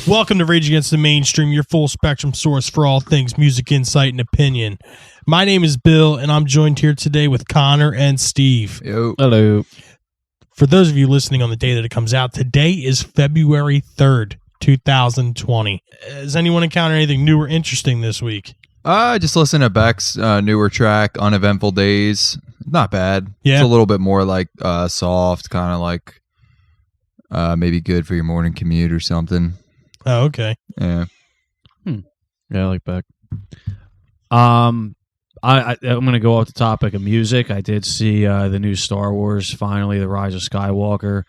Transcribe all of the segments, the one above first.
Welcome to Rage Against the Mainstream, your full spectrum source for all things music, insight, and opinion. My name is Bill, and I'm joined here today with Connor and Steve. Yo. Hello. For those of you listening on the day that it comes out, today is February 3rd, 2020. Has anyone encountered anything new or interesting this week? I just listened to Beck's newer track, Uneventful Days. Not bad. Yeah. It's a little bit more like soft, kind of like maybe good for your morning commute or something. Oh, okay. Yeah. Yeah, I like Beck. I'm going to go off the topic of music. I did see the new Star Wars, finally, The Rise of Skywalker.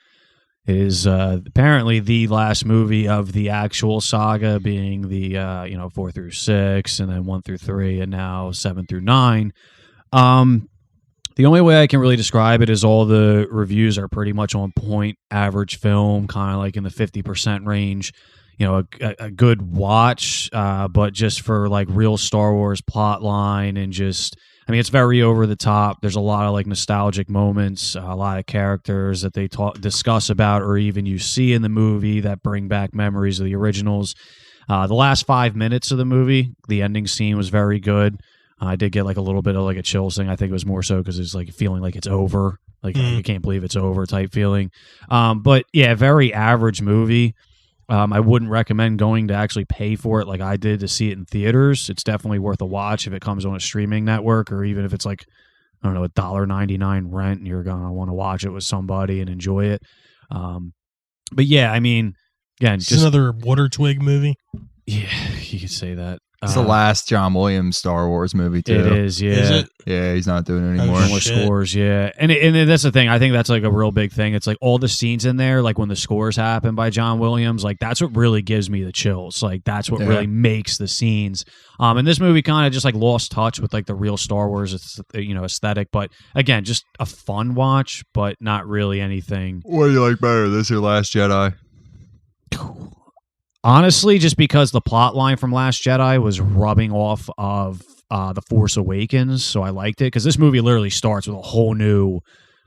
It is apparently the last movie of the actual saga, being the 4 through 6, and then 1 through 3, and now 7 through 9. The only way I can really describe it is all the reviews are pretty much on point, average film, kind of like in the 50% range. You know, a good watch, but just for like real Star Wars plot line and just, I mean, it's very over the top. There's a lot of like nostalgic moments, a lot of characters that they discuss about, or even you see in the movie that bring back memories of the originals. The last 5 minutes of the movie, the ending scene was very good. I did get like a little bit of like a chills thing. I think it was more so because it's like feeling like it's over, like you can't believe it's over type feeling. But yeah, very average movie. I wouldn't recommend going to actually pay for it like I did to see it in theaters. It's definitely worth a watch if it comes on a streaming network, or even if it's like, I don't know, $1.99 rent and you're going to want to watch it with somebody and enjoy it. But yeah, I mean, again, Just another Water Twig movie. Yeah, you could say that. It's the last John Williams Star Wars movie, too. It is, yeah. Is it? Yeah, he's not doing it anymore. Oh, More shit. scores, yeah. And that's the thing. I think that's like a real big thing. It's like all the scenes in there, like when the scores happen by John Williams, like that's what really gives me the chills. Like that's what really makes the scenes. And this movie kind of just like lost touch with like the real Star Wars, aesthetic. But again, just a fun watch, but not really anything. What do you like better, this or Last Jedi? Honestly, just because the plot line from Last Jedi was rubbing off of The Force Awakens, so I liked it, because this movie literally starts with a whole new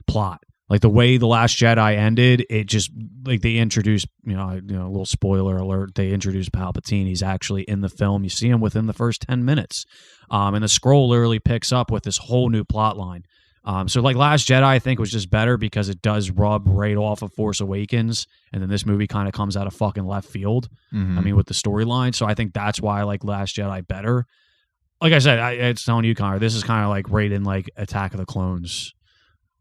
plot. Like the way The Last Jedi ended, it just like they introduced, a little spoiler alert, they introduced Palpatine. He's actually in the film. You see him within the first 10 minutes. And the scroll literally picks up with this whole new plot line. So like Last Jedi, I think was just better because it does rub right off of Force Awakens, and then this movie kind of comes out of fucking left field. Mm-hmm. I mean, with the storyline. So I think that's why I like Last Jedi better. Like I said, it's telling you, Connor, this is kind of like right in like Attack of the Clones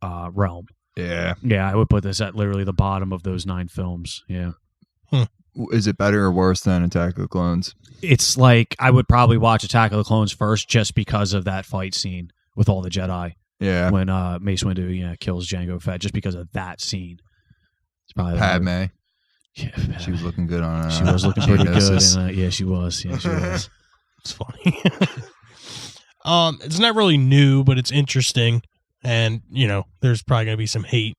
realm. Yeah. Yeah, I would put this at literally the bottom of those 9 films. Yeah. Is it better or worse than Attack of the Clones? It's like I would probably watch Attack of the Clones first just because of that fight scene with all the Jedi. Yeah. When Mace Windu kills Jango Fett, just because of that scene. It's probably Padme. Yeah, She was looking good on she was looking pretty good. Geonosis. And, yeah, she was. Yeah, she was. It's funny. It's not really new, but it's interesting. And, there's probably going to be some hate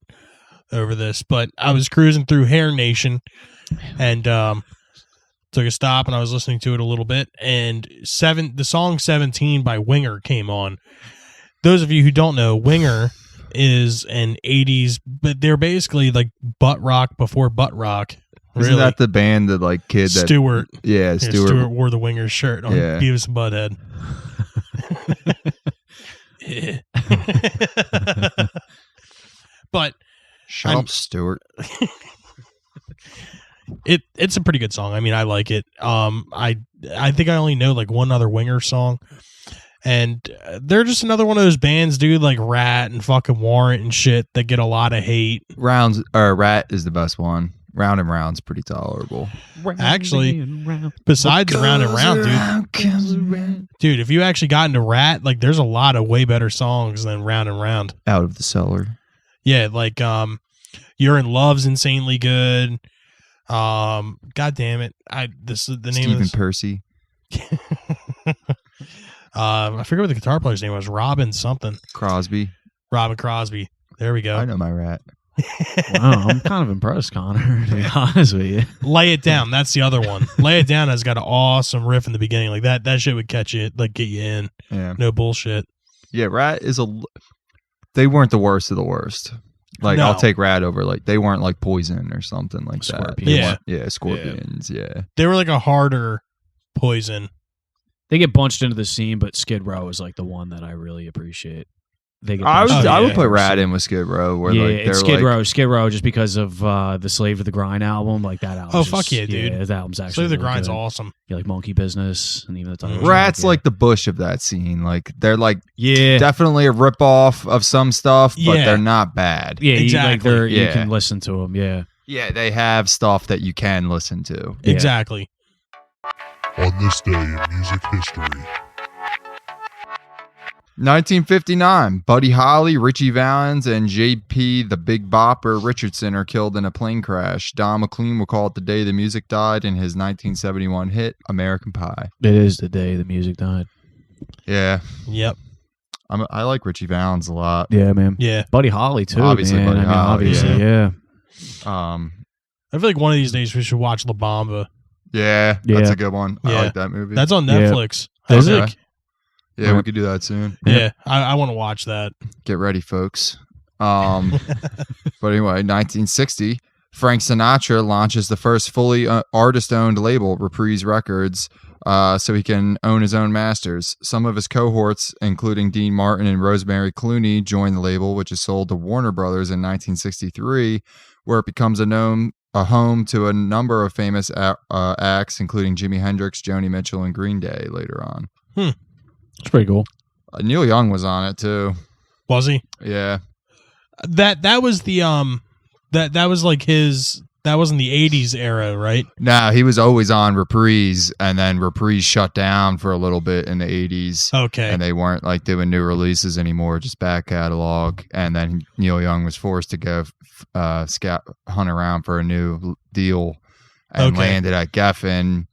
over this. But I was cruising through Hair Nation and took a stop, and I was listening to it a little bit. And the song 17 by Winger came on. Those of you who don't know, Winger is an 80s, but they're basically like butt rock before butt rock. Really. Isn't that the band that like kid that Stewart? Yeah, Stewart. Stewart wore the Winger shirt on Beavis and Butthead. But Shut up, Stewart. It's a pretty good song. I mean, I like it. I think I only know like one other Winger song. And they're just another one of those bands, dude, like Rat and fucking Warrant and shit that get a lot of hate. Rat is the best one. Round and Round's pretty tolerable. Actually, besides Round and Round, dude, if you actually got into Rat, like there's a lot of way better songs than Round and Round. Out of the Cellar. Yeah, like You're in Love's insanely good. God damn it. This is the name of Stephen Percy. I forget what the guitar player's name was. Robin something. Crosby. Robin Crosby. There we go. I know my Rat. Wow, I'm kind of impressed, Connor, to be honest with you. Lay It Down. That's the other one. Lay It Down has got an awesome riff in the beginning. Like that shit would catch you, like get you in. Yeah. No bullshit. Yeah, Rat is they weren't the worst of the worst. Like, No. I'll take Rat over. Like, they weren't like Poison or something like that. Scorpions. They Yeah. weren't- yeah, Scorpions. Yeah. They were like a harder Poison. They get bunched into the scene, but Skid Row is like the one that I really appreciate. They get I would bunched into Oh, I would yeah. put Rat in with Skid Row, where yeah, like it's they're Skid like Row, just because of the Slave to the Grind album, like that album. Oh, fuck yeah, dude. Yeah, that album's actually Slave the really Grind's good. awesome. Yeah, like Monkey Business, and even the title. Rat's track, like the Bush of that scene. Like they're like yeah, definitely a ripoff of some stuff, but Yeah. they're not bad. yeah, Exactly. you Yeah. can listen to them. Yeah, Yeah, they have stuff that you can listen to. Yeah. Exactly. On this day in music history, 1959, Buddy Holly, Richie Valens, and J.P. the Big Bopper Richardson are killed in a plane crash. Don McLean will call it the day the music died in his 1971 hit, American Pie. it is the day the music died. Yeah, Yep. I like Richie Valens a lot. Yeah, man. Yeah. Buddy Holly too. Obviously, man. Buddy I mean, Holly, obviously, yeah. I feel like one of these days we should watch La Bamba. Yeah, Yeah. that's a good one. I Yeah. like that movie. That's on Yeah. Netflix. Is I it? think. yeah, we could do that soon. Yeah. I want to watch that. Get ready, folks. But anyway, 1960, Frank Sinatra launches the first fully artist-owned label, Reprise Records, so he can own his own masters. Some of his cohorts, including Dean Martin and Rosemary Clooney, joined the label, which is sold to Warner Brothers in 1963, where it becomes a home to a number of famous acts, including Jimi Hendrix, Joni Mitchell, and Green Day later on. It's pretty cool. Neil Young was on it too. Was he? Yeah. That was the that was like his, that wasn't the 80s era, right? No, he was always on Reprise, and then Reprise shut down for a little bit in the 80s. Okay. And they weren't like doing new releases anymore, just back catalog. And then Neil Young was forced to go hunt around for a new deal, and Okay. landed at Geffen.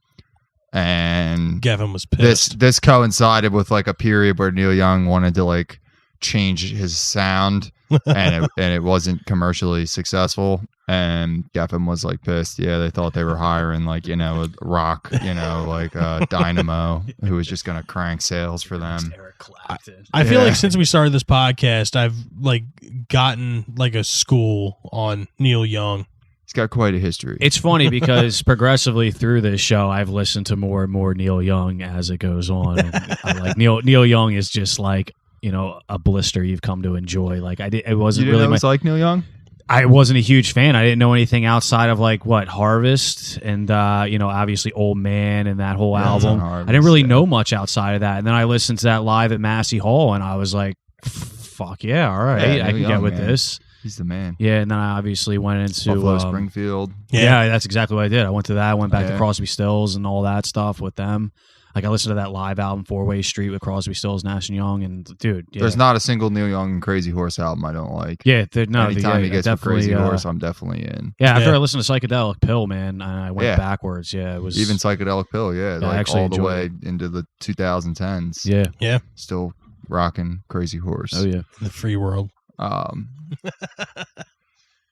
And Gavin was pissed. this coincided with like a period where Neil Young wanted to like change his sound, and it wasn't commercially successful. And Geffen was like pissed. Yeah, they thought they were hiring like, a rock, like Dynamo, who was just gonna crank sales for them. Eric Clapton. I feel Yeah. like since we started this podcast, I've like gotten like a school on Neil Young. He's got quite a history. It's funny because progressively through this show, I've listened to more and more Neil Young as it goes on. And I like Neil Young is just like, a blister you've come to enjoy. Like it you wasn't didn't really know it's like Neil Young? I wasn't a huge fan. I didn't know anything outside of like what Harvest and obviously Old Man and that whole Yeah, it's on album. Harvest, I didn't really yeah. know much outside of that. And then I listened to that live at Massey Hall, and I was like, "Fuck yeah, all right, Yeah, I can Neil get Young, with man. this." He's the man. Yeah, and then I obviously went into Buffalo Springfield. Yeah. That's exactly what I did. I went to that. I went back to Yeah. Crosby, Stills and all that stuff with them. Like I listened to that live album, 4-Way Street with Crosby, Stills, Nash and Young, and dude, yeah. There's not a single Neil Young and Crazy Horse album I don't like. Yeah, Anytime he gets with Crazy definitely, Horse, I'm definitely in. Yeah, after Yeah. I listened to Psychedelic Pill, man, I went Yeah. backwards. Yeah, it was Even Psychedelic Pill, yeah, I like actually all the enjoyed way into the 2010s. yeah. Still rocking Crazy Horse. Oh yeah. The free world.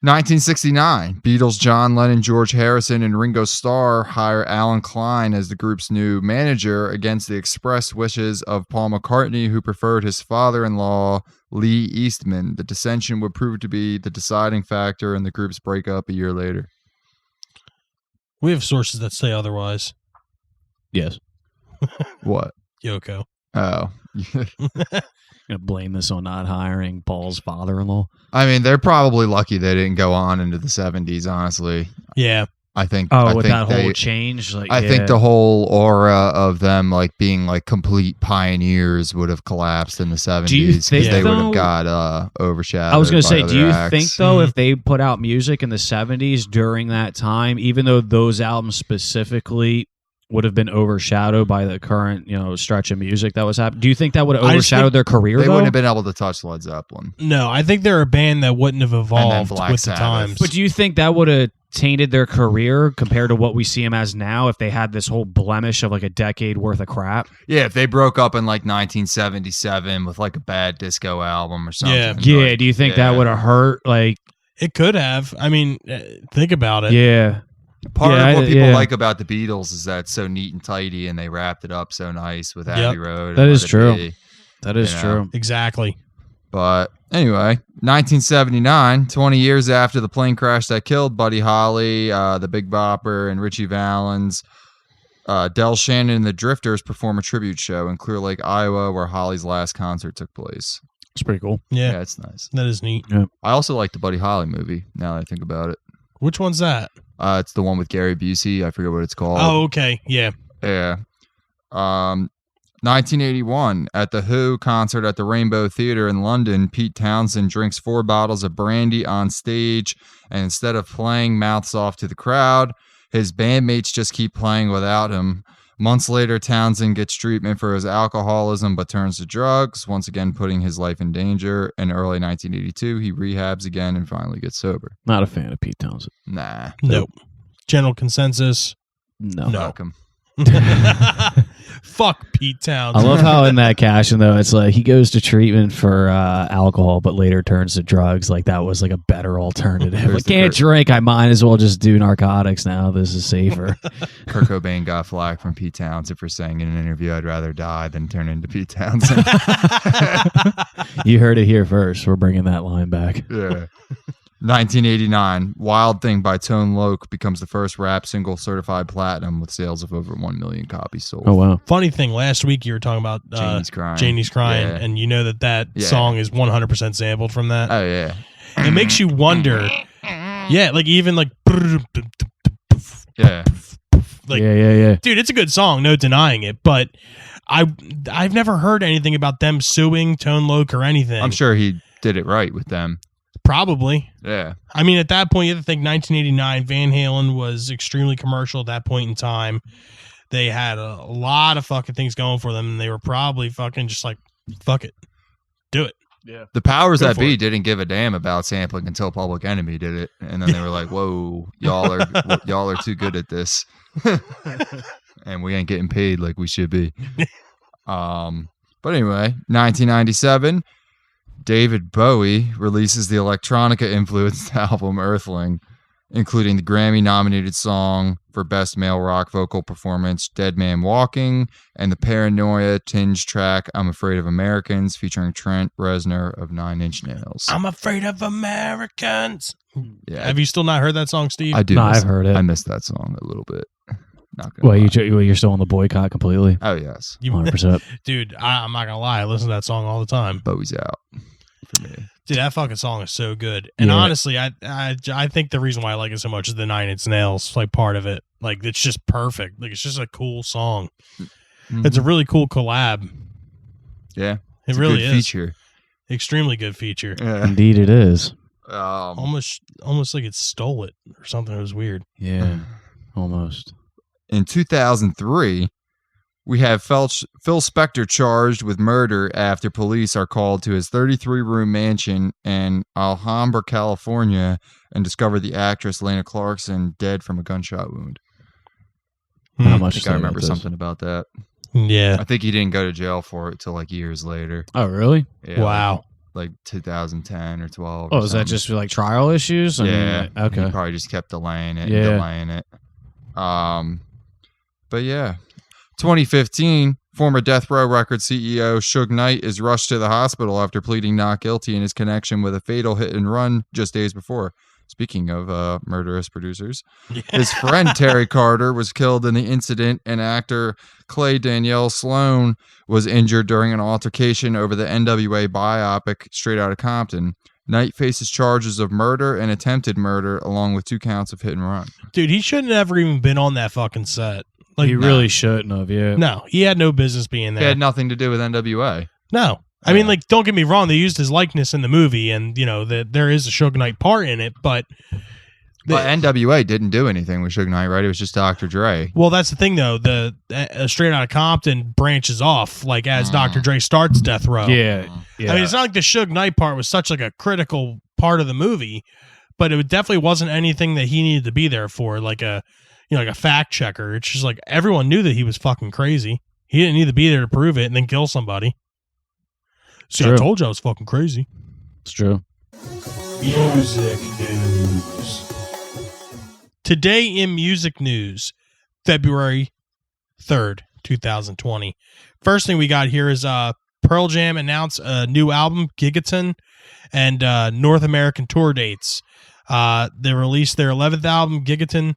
1969, Beatles John Lennon, George Harrison, and Ringo Starr hire Alan Klein as the group's new manager against the express wishes of Paul McCartney, who preferred his father-in-law, Lee Eastman. The dissension would prove to be the deciding factor in the group's breakup a year later. We have sources that say otherwise. Yes. What? Yoko. Oh. Gonna blame this on not hiring Paul's father-in-law. I mean, they're probably lucky they didn't go on into the 70s, honestly. Yeah. I think. Oh, I with think that they- whole change, like I think the whole aura of them like being like complete pioneers would have collapsed in the 70s Do you because think, they would though- have got overshadowed. I was gonna by say, other do you acts. think though, Mhm. if they put out music in the 70s during that time, even though those albums specifically would have been overshadowed by the current, stretch of music that was happening, do you think that would have I just overshadowed their career? they though? wouldn't have been able to touch Led Zeppelin? No, I think they're a band that wouldn't have evolved Black with the Sabbath. times. But do you think that would have tainted their career compared to what we see them as now if they had this whole blemish of like a decade worth of crap? Yeah, if they broke up in like 1977 with like a bad disco album or something. Yeah. Yeah, like, do you think yeah. that would have hurt? Like, It could have. I mean, think about it. yeah. Part Yeah, of what people yeah. like about the Beatles is that it's so neat and tidy, and they wrapped it up so nice with Abbey Road. That and is Let It true. Be. That is You know. true. Exactly. But anyway, 1979, 20 years after the plane crash that killed Buddy Holly, the Big Bopper, and Richie Valens, Del Shannon and the Drifters perform a tribute show in Clear Lake, Iowa, where Holly's last concert took place. It's pretty cool. Yeah, It's nice. that is neat. I also like the Buddy Holly movie, now that I think about it. Which one's that? It's the one with Gary Busey. I forget what it's called. Oh, okay. Yeah. Yeah. 1981, at the Who concert at the Rainbow Theatre in London, Pete Townsend drinks 4 bottles of brandy on stage, and instead of playing mouths off to the crowd, his bandmates just keep playing without him. Months later, Townsend gets treatment for his alcoholism but turns to drugs, once again putting his life in danger. In early 1982, he rehabs again and finally gets sober. Not a fan of Pete Townsend. Nah. Nope. General consensus. No. No. Fuck him. Fuck Pete I Townsend. love how in that casting though, it's like he goes to treatment for alcohol, but later turns to drugs. Like that was like a better alternative. I There's the can't Kurt- drink. I might as well just do narcotics now. This is safer. Kurt Cobain got flack from Pete Townsend for saying in an interview, "I'd rather die than turn into Pete Townsend." You heard it here first. We're bringing that line back. Yeah. 1989, Wild Thing by Tone Loc becomes the first rap single certified platinum with sales of over 1 million copies sold. Oh wow. Funny thing, last week you were talking about Janie's Crying. Janie's Crying, Yeah. and you know that Yeah. song is 100% sampled from that. Oh, yeah. It makes you wonder. Yeah, like even like, Yeah. like yeah. dude, it's a good song, no denying it, but I've never heard anything about them suing Tone Loc or anything. I'm sure he did it right with them. Probably. Yeah. I mean, at that point, you have to think 1989, Van Halen was extremely commercial at that point in time. They had a lot of fucking things going for them, and they were probably fucking just like, fuck it. Do it. The powers Go that for be it. didn't give a damn about sampling until Public Enemy did it. And then they were like, whoa, y'all are too good at this. And we ain't getting paid like we should be. But anyway, 1997, David Bowie releases the electronica-influenced album Earthling, including the Grammy-nominated song for Best Male Rock Vocal Performance, Dead Man Walking, and the Paranoia-tinged track I'm Afraid of Americans, featuring Trent Reznor of Nine Inch Nails. I'm afraid of Americans. Yeah, Have you still not heard that song, Steve? I do. No, miss I've heard it. I missed that song a little bit. Not gonna Well, lie. you're still on the boycott completely. Oh, yes. 100%. Dude, I'm not gonna lie. I listen to that song all the time. Bowie's out for me. Dude, that fucking song is so good. And Yeah. honestly, I think the reason why I like it so much is the Nine Inch Nails, like part of it. Like it's just perfect. Like it's just a cool song. It's a really cool collab. Yeah. It It's a really good is. feature. Extremely good feature. Yeah. Indeed, it is. Almost like it stole it or something. It was weird. Yeah, almost. In 2003, we have Phil Spector charged with murder after police are called to his 33-room mansion in Alhambra, California, and discover the actress Lena Clarkson dead from a gunshot wound. How Hmm. much? I think I remember something about that. Yeah. I think he didn't go to jail for it till like years later. Oh, really? Yeah, Wow. Like 2010 or 12. Oh, or is that something. just like trial issues? I mean, Yeah. like, okay. He probably just kept delaying it Yeah. and delaying it. But yeah. 2015, former Death Row Records CEO Suge Knight is rushed to the hospital after pleading not guilty in his connection with a fatal hit and run just days before. Speaking of murderous producers, his friend Terry Carter was killed in the incident, and actor Clay Danielle Sloan was injured during an altercation over the NWA biopic Straight Outta Compton. Knight faces charges of murder and attempted murder, along with 2 counts of hit and run. Dude, he shouldn't have ever even been on that fucking set. Like, He really shouldn't have. Yeah. no, he had no business being It there. had nothing to do with NWA. No. I mean, like, don't get me wrong. They used his likeness in the movie, and, you know, there is a Suge Knight part in it, but... But NWA didn't do anything with Suge Knight, right? It was just Dr. Dre. Well, that's the thing, though. The Straight Outta Compton branches off, like, as Dr. Dre starts Death Row. Yeah. Yeah. I mean, it's not like the Suge Knight part was such, like, a critical part of the movie, but it definitely wasn't anything that he needed to be there for, like a fact checker. It's just like everyone knew that he was fucking crazy. He didn't need to be there to prove it and then kill somebody. See, I True. told you I was fucking crazy. It's true. Music news. Today in music news, February 3rd, 2020. First thing we got here is Pearl Jam announced a new album, Gigaton, and North American tour dates. They released their 11th album, Gigaton,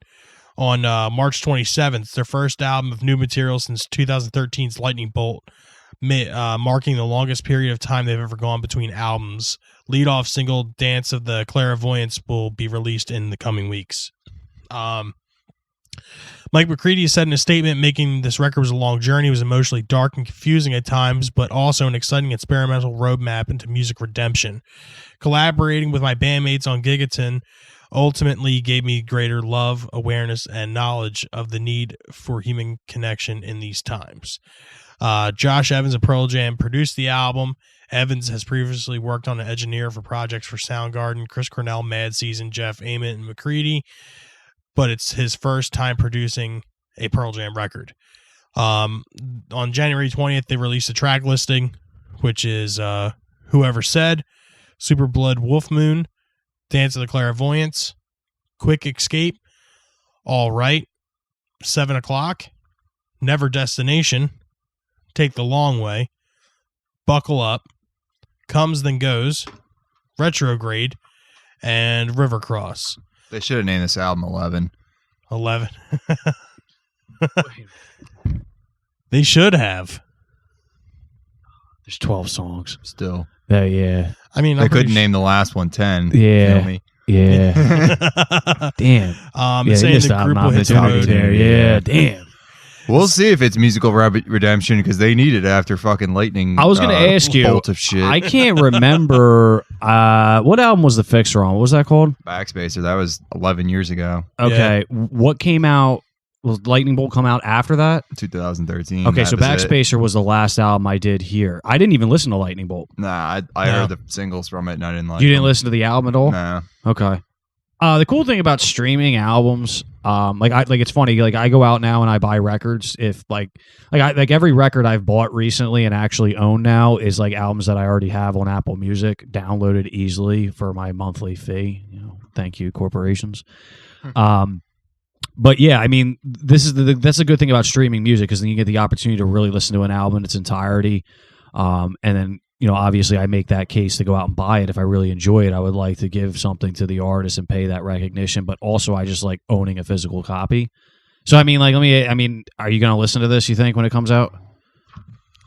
on March 27th, their first album of new material since 2013's Lightning Bolt, marking the longest period of time they've ever gone between albums. Lead-off single, Dance of the Clairvoyants, will be released in the coming weeks. Mike McCready said in a statement, making this record was a long journey. It was emotionally dark and confusing at times, but also an exciting experimental roadmap into music redemption. Collaborating with my bandmates on Gigaton ultimately gave me greater love, awareness, and knowledge of the need for human connection in these times. Josh Evans of Pearl Jam produced the album. Evans has previously worked on an engineer for projects for Soundgarden, Chris Cornell, Mad Season, Jeff Ament, and McCready, but it's his first time producing a Pearl Jam record. On January 20th, they released a track listing, which is Whoever Said, Super Blood Wolf Moon, Dance of the Clairvoyants, Quick Escape, All Right, 7 o'clock, Never Destination, Take the Long Way, Buckle Up, Comes Then Goes, Retrograde, and River Cross. They should have named this album 11. 11. They should have. There's 12 songs. Still. Yeah. I mean, They couldn't name the last one 10. Yeah. Feel me? Yeah. Damn. It's saying missed the out group on will hit the opportunity road. there. Yeah. Damn. We'll see if it's musical redemption because they need it after fucking lightning. I was going to ask you. Bolt of shit. I can't remember what album was The Fixer on. What was that called? Backspacer. That was 11 years ago. Okay. What came out? Was Lightning Bolt come out after that? 2013. Okay, that so was it. Backspacer was the last album I did here. I didn't even listen to Lightning Bolt. Nah, I No. heard the singles from it and I didn't like You didn't them. listen to the album at all? Nah. Okay. The cool thing about streaming albums, it's funny. Like I go out now and I buy records. If every record I've bought recently and actually own now is like albums that I already have on Apple Music, downloaded easily for my monthly fee. Thank you, corporations. But yeah, I mean, that's a good thing about streaming music because then you get the opportunity to really listen to an album in its entirety, and then. Obviously I make that case to go out and buy it. If I really enjoy it, I would like to give something to the artist and pay that recognition. But also I just like owning a physical copy. So, I mean, are you going to listen to this, you think, when it comes out?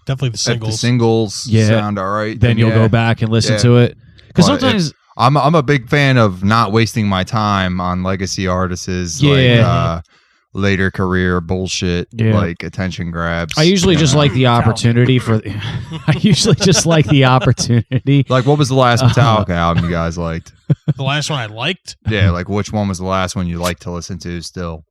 Definitely the If singles. the singles Yeah. sound all right, Then you'll go back and listen Yeah. to it. Because But sometimes... I'm a big fan of not wasting my time on legacy artists Yeah. like later career bullshit, Yeah. like attention grabs. I usually just like the opportunity for... I usually just like the opportunity. Like, what was the last Metallica album you guys liked? The last one I liked. Yeah, like which one was the last one you liked to listen to still?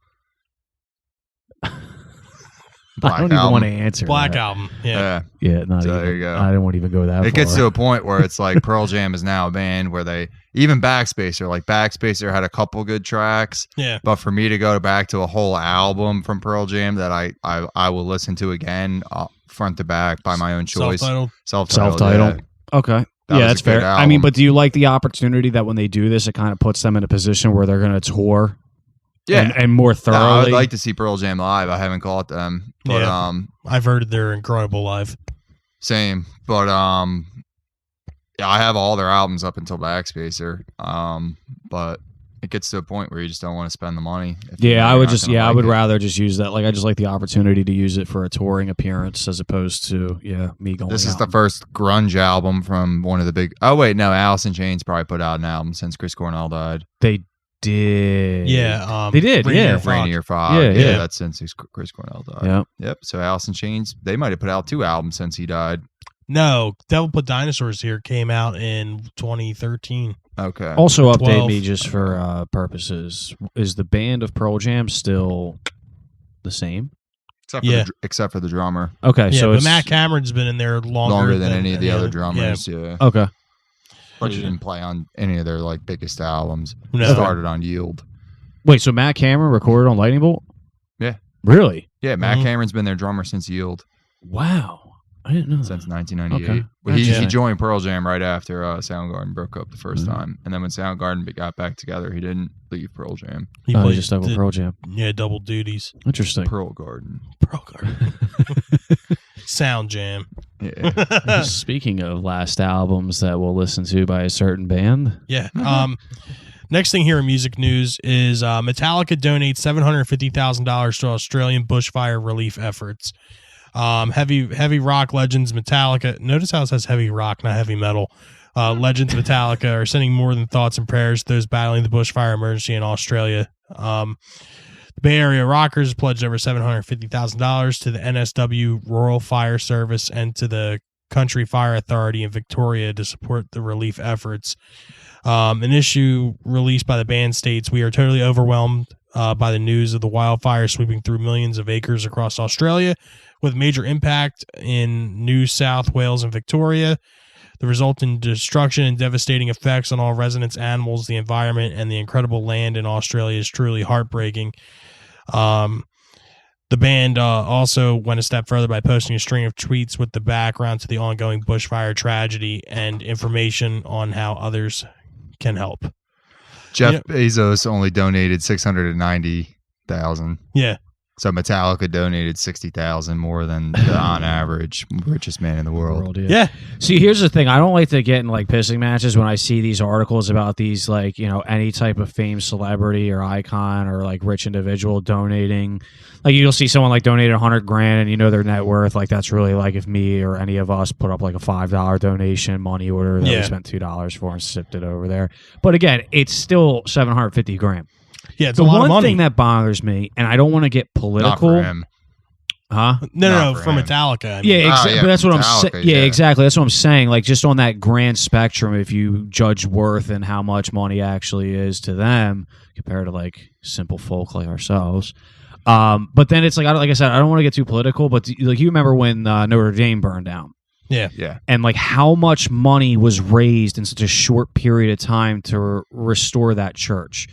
I don't even want to answer Black that. Album. Yeah. Yeah, not So even. there you go. I won't even go that far. It gets to a point where it's like Pearl Jam is now a band where they even Backspacer had a couple good tracks, Yeah. but for me to go back to a whole album from Pearl Jam that I will listen to again front to back by my own choice, Self-titled. self-titled. Yeah. Okay. That was That's a good fair. I mean, album. but do you like the opportunity that when they do this, it kind of puts them in a position where they're going to tour Yeah. and more No, I thoroughly? would like to see Pearl Jam live. I haven't caught them, but Yeah. I've heard they're incredible live. same. But yeah, I have all their albums up until Backspacer. But it gets to a point where you just don't want to spend the money. if you know Yeah, I you're would not just gonna I like would it. rather just use that. Like I just like the opportunity to use it for a touring appearance as opposed to me going. This is out the and- first grunge album from one of the big. Oh wait, no, Alice in Chains probably put out an album since Chris Cornell died. They did. Yeah. They did, Rainier yeah. Fog. Rainier Fog. Yeah, Yeah, yeah. that's since Chris Cornell died. Yeah. Yep. So Alice in Chains, they might have put out 2 albums since he died. No, Devil Put Dinosaurs Here came out in 2013. Okay. Also, update 12. me just for purposes. Is the band of Pearl Jam still the same? Yeah. Except for the drummer. Okay, Yeah, so but it's Matt Cameron's been in there Longer than any of the other drummers. Yeah. Yeah. okay. But you didn't play on any of their like biggest albums. No. Started on Yield. Wait, so Matt Cameron recorded on Lightning Bolt? Yeah. Really? Yeah, Matt Mhm. Cameron's been their drummer since Yield, Wow. I didn't know that. since 1998. Okay. Well, he Gotcha. joined Pearl Jam right after Soundgarden broke up the first Mhm. time. And then when Soundgarden got back together, he didn't leave Pearl Jam. He Oh, played he just stuck with did- Pearl Jam. Yeah, double duties. Interesting. Pearl Garden. Pearl Garden. Sound Jam. Yeah. Speaking of last albums that we'll listen to by a certain band. Yeah. Next thing here in music news is Metallica donates $750,000 to Australian bushfire relief efforts. Heavy rock legends Metallica. Notice how it says heavy rock, not heavy metal. Legends Metallica are sending more than thoughts and prayers to those battling the bushfire emergency in Australia. The Bay Area Rockers pledged over $750,000 to the NSW Rural Fire Service and to the Country Fire Authority in Victoria to support the relief efforts. An issue released by the band states, "We are totally overwhelmed by the news of the wildfire sweeping through millions of acres across Australia with major impact in New South Wales and Victoria. The resultant destruction and devastating effects on all residents, animals, the environment, and the incredible land in Australia is truly heartbreaking." The band also went a step further by posting a string of tweets with the background to the ongoing bushfire tragedy and information on how others can help. Jeff Bezos only donated $690,000. Yeah. So Metallica donated $60,000 more than the on average richest man in the world. Yeah. See, here's the thing. I don't like to get in like pissing matches when I see these articles about these, like, you know, any type of famed celebrity or icon or like rich individual donating. Like, you'll see someone like donated $100,000 and you know their net worth. Like, that's really like if me or any of us put up like a $5 donation money order that we spent $2 for and sipped it over there. But again, it's still $750,000. Yeah, it's The a lot of one money. thing that bothers me, and I don't want to get Not political. for him. Huh? No, Not for for him. Metallica. I mean. Yeah, yeah, but that's what I'm Metallica, saying. Yeah, yeah. exactly. That's what I'm saying. Like, just on that grand spectrum, if you judge worth and how much money actually is to them compared to like simple folk like ourselves. But then it's like, like I said, I don't want to get too political, but like, you remember when Notre Dame burned down? Yeah. And like how much money was raised in such a short period of time to restore that church.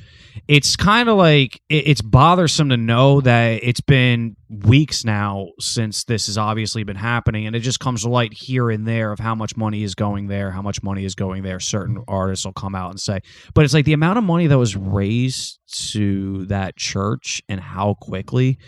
It's kind of like it's bothersome to know that it's been weeks now since this has obviously been happening, and it just comes to light here and there of how much money is going there, how much money is going there. Certain artists will come out and say, but it's like the amount of money that was raised to that church and how quickly.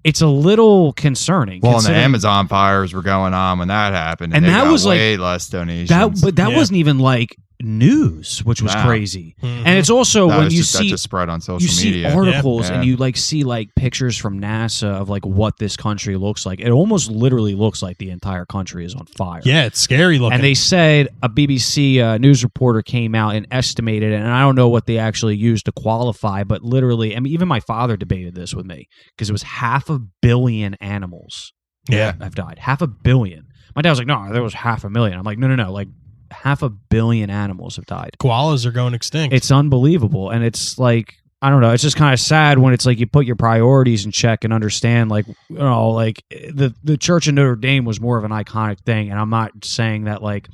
It's a little concerning. Well, and the considering- Amazon fires were going on when that happened, And they that got was, like, way less donations. but that Yeah. wasn't even like news, which was Wow. crazy. Mhm. And it's also that when was you just, that see just spread on social you see media. articles Yeah. and you like see like pictures from NASA of like what this country looks like. It almost literally looks like the entire country is on fire. Yeah, it's scary looking. And they said a BBC news reporter came out and estimated it, and I don't know what they actually used to qualify, but literally, I mean, even my father debated this with me because it was 500 million animals yeah. have died. 500 million. My dad was like, no, there was 500,000. I'm like, no, like 500 million animals have died. Koalas are going extinct. It's unbelievable. And it's like, I don't know, it's just kind of sad when it's like you put your priorities in check and understand, like, you know, like the Church of Notre Dame was more of an iconic thing. And I'm not saying that like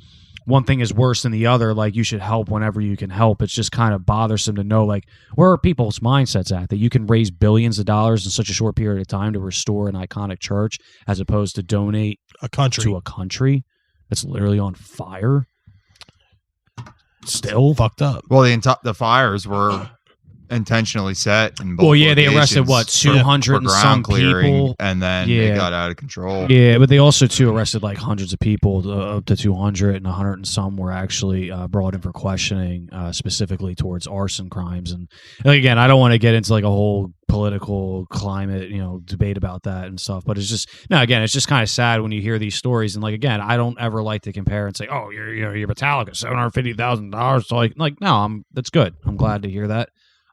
one thing is worse than the other. Like, you should help whenever you can help. It's just kind of bothersome to know, like, where are people's mindsets at that you can raise billions of dollars in such a short period of time to restore an iconic church as opposed to donate a country. to a country that's literally on fire. Still fucked up. Well, the fires were intentionally set in both Well, yeah, they arrested, locations what, 200 for and some ground clearing, people? and then Yeah. they got out of control. Yeah, but they also too arrested like hundreds of people, up to 200, and 100 and some were actually brought in for questioning, specifically towards arson crimes. And like, again, I don't want to get into like a whole political climate, you know, debate about that and stuff. But it's just again, it's just kind of sad when you hear these stories. And like, again, I don't ever like to compare and say, oh, you're Metallica, $750,000. So like, no, that's good. I'm glad to hear that.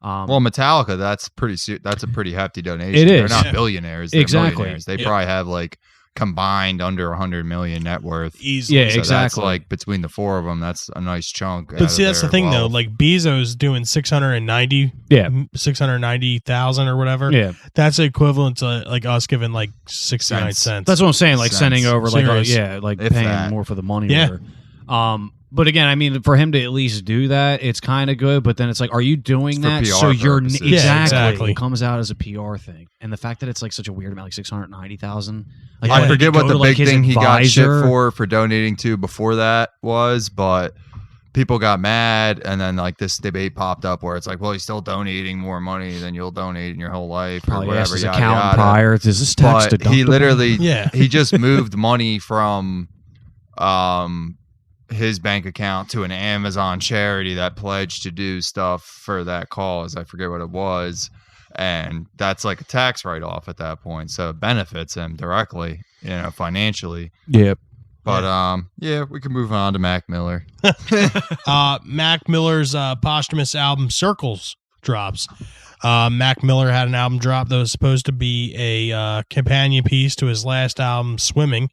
Well, Metallica, that's a pretty hefty donation. It They're is. not Yeah. billionaires. They're Exactly. millionaires. They Yeah. probably have like combined under 100 million net worth. Easily. Yeah, So that's exactly. like between the four of them, that's a nice chunk. out But of see, that's the their thing though. wealth. Like Bezos doing 690,000 or whatever. Yeah, That's equivalent to like us giving like 69 cents. that's what I'm saying. Like Sense. sending over, like, Serious. like If paying that. more for the money. Yeah. Order. But again, I mean, for him to at least do that, it's kind of good. But then it's like, are you doing It's for that PR so you're purposes. Yeah, exactly? exactly. It comes out as a PR thing, and the fact that it's like such a weird amount, like 690,000. Like, Yeah. I forget go what to, the like, big his thing he got shit advisor. for donating to before that was, but people got mad, and then like this debate popped up where it's like, well, he's still donating more money than you'll donate in your whole life or Probably asked whatever. his Yada, accountant yada. prior. Is this tax But deductible? he literally, Yeah. he just moved money from his bank account to an Amazon charity that pledged to do stuff for that cause. I forget what it was. And that's like a tax write-off at that point. So it benefits him directly, financially. Yep. But we can move on to Mac Miller. Mac Miller's posthumous album Circles drops. Mac Miller had an album drop that was supposed to be a companion piece to his last album, Swimming.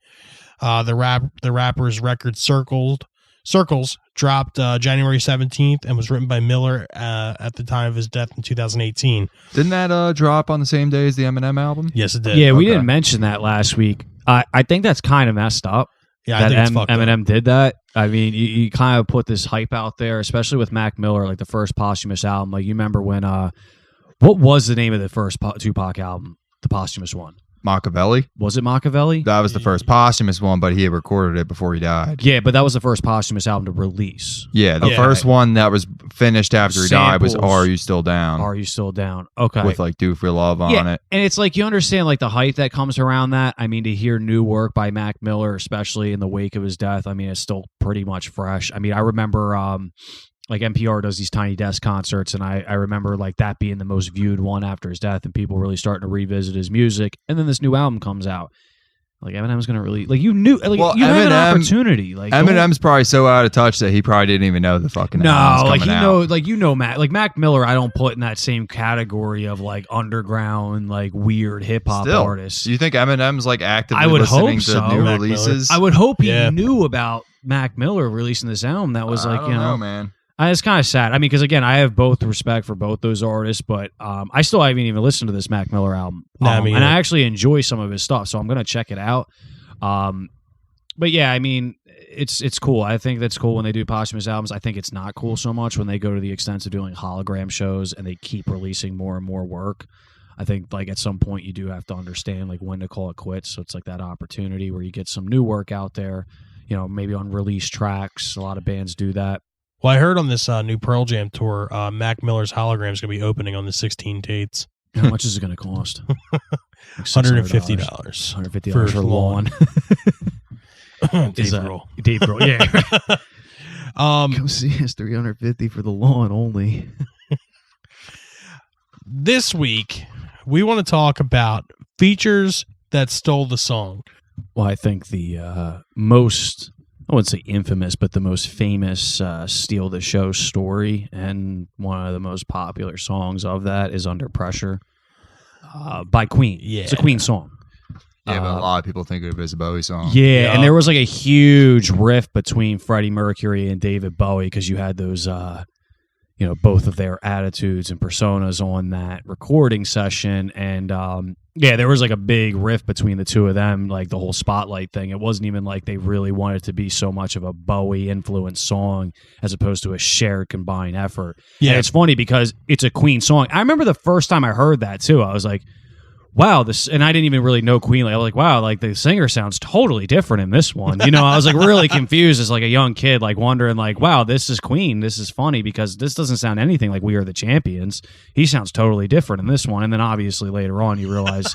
The rapper's record Circles dropped January 17th and was written by Miller at the time of his death in 2018. Didn't that drop on the same day as the Eminem album? Yes, it did. Yeah, we Okay. didn't mention that last week. I think that's kind of messed up. Yeah, I that think it's fucked up. Eminem did that. I mean, you kind of put this hype out there, especially with Mac Miller, like the first posthumous album. Like, you remember when, what was the name of the first Tupac album, the posthumous one? Machiavelli. Was it Machiavelli? That was the first posthumous one, but he had recorded it before he died. Yeah, but that was the first posthumous album to release. Yeah, the Yeah. first one that was finished after he died was Samples. Are You Still Down? Are You Still Down? Okay. With like Do For Love on Yeah, it. and it's like you understand like the hype that comes around that. I mean, to hear new work by Mac Miller, especially in the wake of his death, I mean, it's still pretty much fresh. I mean, I remember like NPR does these Tiny Desk concerts, and I remember like that being the most viewed one after his death, and people really starting to revisit his music. And then this new album comes out. Like, Eminem's gonna really like you knew like Well, you have an Eminem- opportunity. Like don't- Eminem's probably so out of touch that he probably didn't even know the fucking album No, was like coming out. Mac Miller. I don't put in that same category of like underground, like weird hip hop Still, artists. Do you think Eminem's like actively I would listening hope to so. new Mac releases? I would hope he Yeah. knew about Mac Miller releasing this album. That was I like don't know, man. it's kind of sad. I mean, because again, I have both respect for both those artists, but I still haven't even listened to this Mac Miller album, Nah, me and I either. actually enjoy some of his stuff, so I'm gonna check it out. But yeah, I mean, it's cool. I think that's cool when they do posthumous albums. I think it's not cool so much when they go to the extent of doing hologram shows and they keep releasing more and more work. I think like at some point you do have to understand like when to call it quits. So it's like that opportunity where you get some new work out there, maybe on release tracks. A lot of bands do that. Well, I heard on this new Pearl Jam tour, Mac Miller's hologram is going to be opening on the 16 dates. How much is it going to cost? Like $150. $150 For for lawn. Dave Is that- Grohl. Dave Grohl, yeah. Um, see us $350 for the lawn only. this week, we want to talk about features that stole the song. Well, I think the most, I wouldn't say infamous, but the most famous Steal the Show story and one of the most popular songs of that is Under Pressure by Queen. Yeah. It's a Queen song. Yeah, but a lot of people think of it as a Bowie song. Yeah, Yeah. and there was like a huge rift between Freddie Mercury and David Bowie because you had those, both of their attitudes and personas on that recording session. And there was like a big rift between the two of them, like the whole Spotlight thing. It wasn't even like they really wanted it to be so much of a Bowie influenced song as opposed to a shared combined effort. Yeah. And it's funny because it's a Queen song. I remember the first time I heard that too, I was like, wow, this, and I didn't even really know Queen. I was like, wow, like the singer sounds totally different in this one. I was like really confused as like a young kid, like wondering like, wow, this is Queen. This is funny because this doesn't sound anything like We Are the Champions. He sounds totally different in this one. And then obviously later on you realize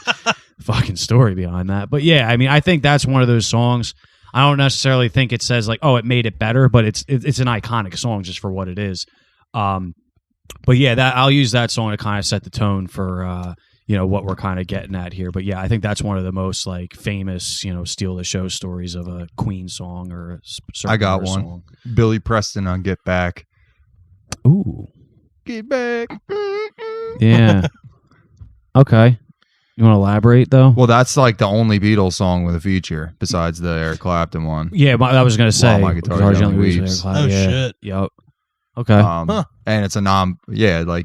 fucking story behind that. But yeah, I mean, I think that's one of those songs. I don't necessarily think it says like, oh, it made it better, but it's an iconic song just for what it is. But yeah, that I'll use that song to kind of set the tone for what we're kind of getting at here. But yeah, I think that's one of the most like famous, Steal the Show stories of a Queen song or a certain I got artist one. song. Billy Preston on Get Back. Ooh, Get back. yeah. Okay, you want to elaborate though? Well, that's like the only Beatles song with a feature besides the Eric Clapton one. Yeah, I was gonna say. My Guitar Guitar Gently Gently Weeps. Weeps, Oh, yeah. shit. Yep. Okay. Huh. And it's a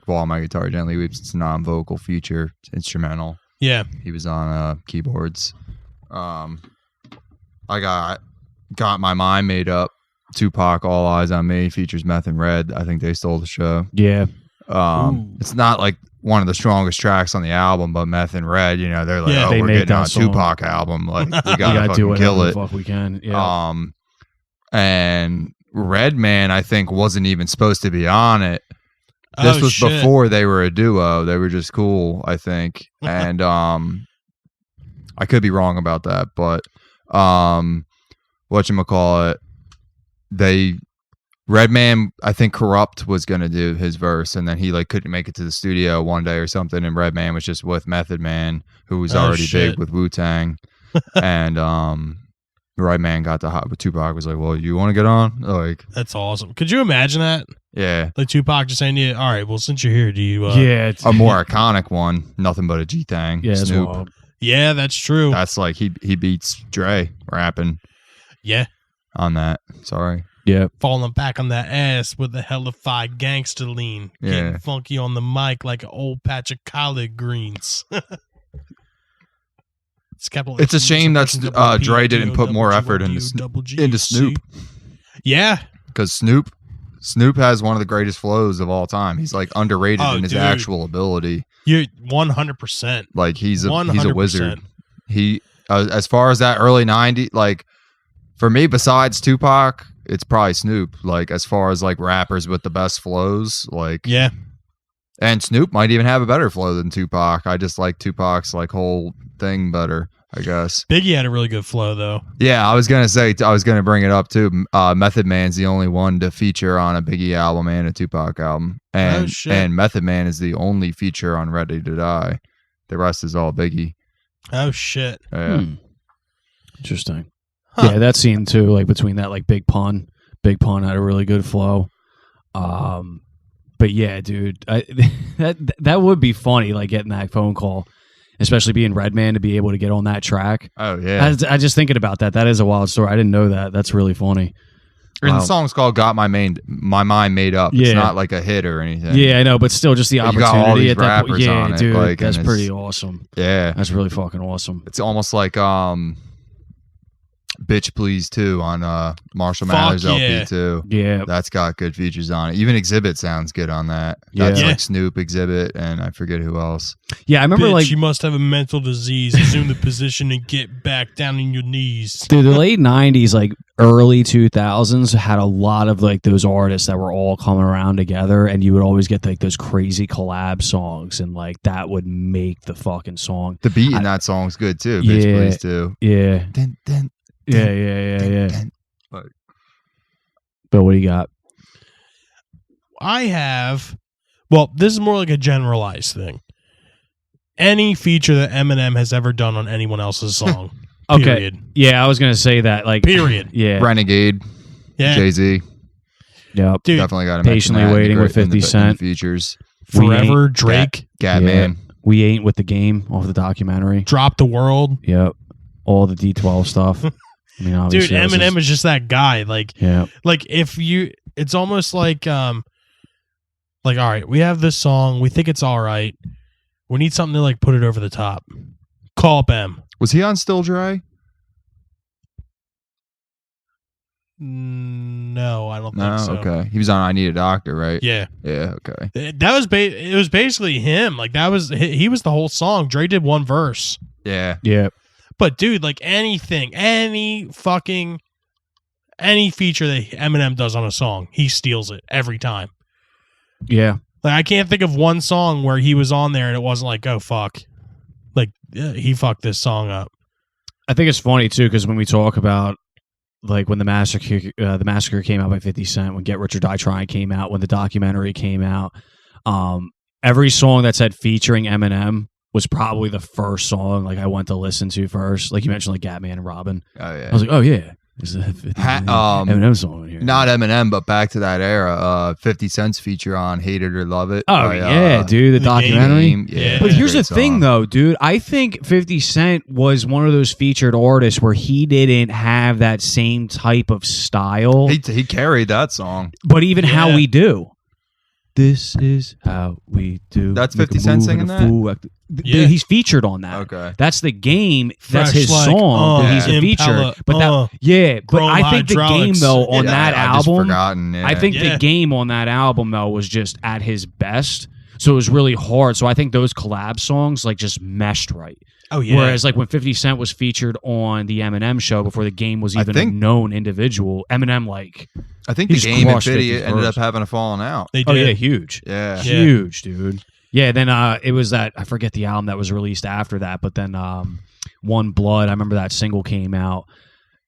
While My Guitar Gently Weeps, it's a non-vocal feature. It's instrumental. Yeah. He was on keyboards. I got my mind made up. Tupac, All Eyes on Me features Meth and Red. I think they stole the show. Yeah. Ooh. It's not like one of the strongest tracks on the album, but Meth and Red, they're like, Yeah, oh, they we're made getting that on a song. Tupac album. Like, we We gotta gotta do fucking whatever kill the it. fuck we can. Yeah. And Redman, I think, wasn't even supposed to be on it. This Oh, was shit. before they were a duo. They were just cool, I think. And I could be wrong about that, but whatchamacallit, Redman, I think Corrupt was gonna do his verse, and then he like couldn't make it to the studio one day or something, and Redman was just with Method Man, who was already shit. big with Wu-Tang, and Redman got the hot, but Tupac was like, "Well, you want to get on?" Like, That's awesome. Could you imagine that? yeah, Like Tupac just saying, "Yeah, all right. Well, since you're here, do you?" yeah, it's, a more iconic one, Nothing But a G-Thang, yeah, it's Snoop. wild. Yeah, that's true. That's like he beats Dre rapping Yeah, on that. Sorry. Yeah, falling back on that ass with the hellified gangster lean, getting Yeah. funky on the mic like an old patch of collard greens. It's a shame that Dre didn't put more effort into Snoop, Yeah. because Snoop has one of the greatest flows of all time. He's like underrated Oh, in his dude. actual ability. You're 100%. Like he's a 100%. wizard. He as far as that early 90s, like for me, besides Tupac, it's probably Snoop. Like as far as like rappers with the best flows, like Yeah. and Snoop might even have a better flow than Tupac. I just like Tupac's like whole thing better, I guess. Biggie had a really good flow, though. Yeah, I was gonna bring it up too. Method Man's the only one to feature on a Biggie album and a Tupac album, Oh, shit. and Method Man is the only feature on Ready to Die. The rest is all Biggie. Oh, shit. Yeah. Interesting. Huh. Yeah, that scene too, like between that, like Big Pun had a really good flow. But yeah, dude, that would be funny, like getting that phone call, especially being Redman to be able to get on that track. Oh yeah. I just thinking about that. That is a wild story. I didn't know that. That's really funny. And Wow. the song's called "Got My Mind Made Up." Yeah. It's not like a hit or anything. Yeah, I know, but still, just the But you got opportunity all these at that point. rappers Yeah, on it, dude, like, that's and pretty it's- awesome. Yeah. That's really fucking awesome. It's almost like "Bitch Please" too on Marshall Fuck Mathers yeah. LP too. Yeah, That's got good features on it. Even Exhibit sounds good on that. Yeah. That's Yeah. like Snoop, Exhibit, and I forget who else. yeah. I remember Bitch, like you must have a mental disease. Assume the position and get back down on your knees. dude, the late '90s, like early 2000s, had a lot of like those artists that were all coming around together, and you would always get like those crazy collab songs, and like that would make the fucking song. The beat in I- that song's good too. Bitch Yeah. Please too. Yeah, Dun, dun, yeah. dun. But what do you got? I have, well, this is more like a generalized thing. Any feature that Eminem has ever done on anyone else's song. Okay. Period. Yeah, I was gonna say that. Like, Period. yeah, Renegade, Yeah. Jay-Z. yep. Dude, Definitely got to Patiently Waiting with 50 Cent. features. Forever, Drake, Gatman. We Ain't With the Game off the documentary. Drop the World. Yep, all the D12 stuff. I mean, Dude, obviously, this Eminem is just that guy. Like, yeah, if you, it's almost like, all right, we have this song. We think it's all right. We need something to like put it over the top. Call up M. Was he on Still Dry? No, I don't No. think so. Okay. He was on I Need a Doctor, right? Yeah. Yeah. Okay. That was it was basically him. Like that was he was the whole song. Dre did one verse. Yeah. yeah. But dude, like anything, any feature that Eminem does on a song, he steals it every time. Yeah. Like I can't think of one song where he was on there and it wasn't like, oh fuck, like he fucked this song up. I think it's funny too because when we talk about like when the massacre came out by 50 Cent, when Get Rich or Die Trying came out, when the documentary came out, every song that said featuring Eminem was probably the first song like I went to listen to first. Like you mentioned, like Gatman and Robin. Oh yeah. I was like, oh yeah, there's a 50 Eminem song in here. Not Eminem, but back to that era. 50 Cent's feature on "Hate It or Love It." Oh by, yeah, dude, the The documentary. Game. Yeah. But here's the great thing, song. though, dude. I think 50 Cent was one of those featured artists where he didn't have that same type of style. He carried that song. But even How Yeah. We Do. This is how we do. That's Make a 50 Cent move singing and a that? fool act- Yeah. He's featured on that. Okay. That's the game. That's Fresh his like, song. But he's a Impala, feature. But that, yeah. But Chrome I think the game Hydraulics. though on Yeah, that I just album, forgotten. Yeah. I think Yeah. the game on that album though was just at his best. So it was really hard. So I think those collab songs like just meshed right. Oh yeah. Whereas like when 50 Cent was featured on the Eminem show before the game was I even think- a known individual, Eminem like I think he the just game and crushed 50 50's ended verse. up having a falling out. they oh did. yeah, huge. Yeah. Yeah. Huge, dude. Yeah, then it was that I forget the album that was released after that, but then One Blood, I remember that single came out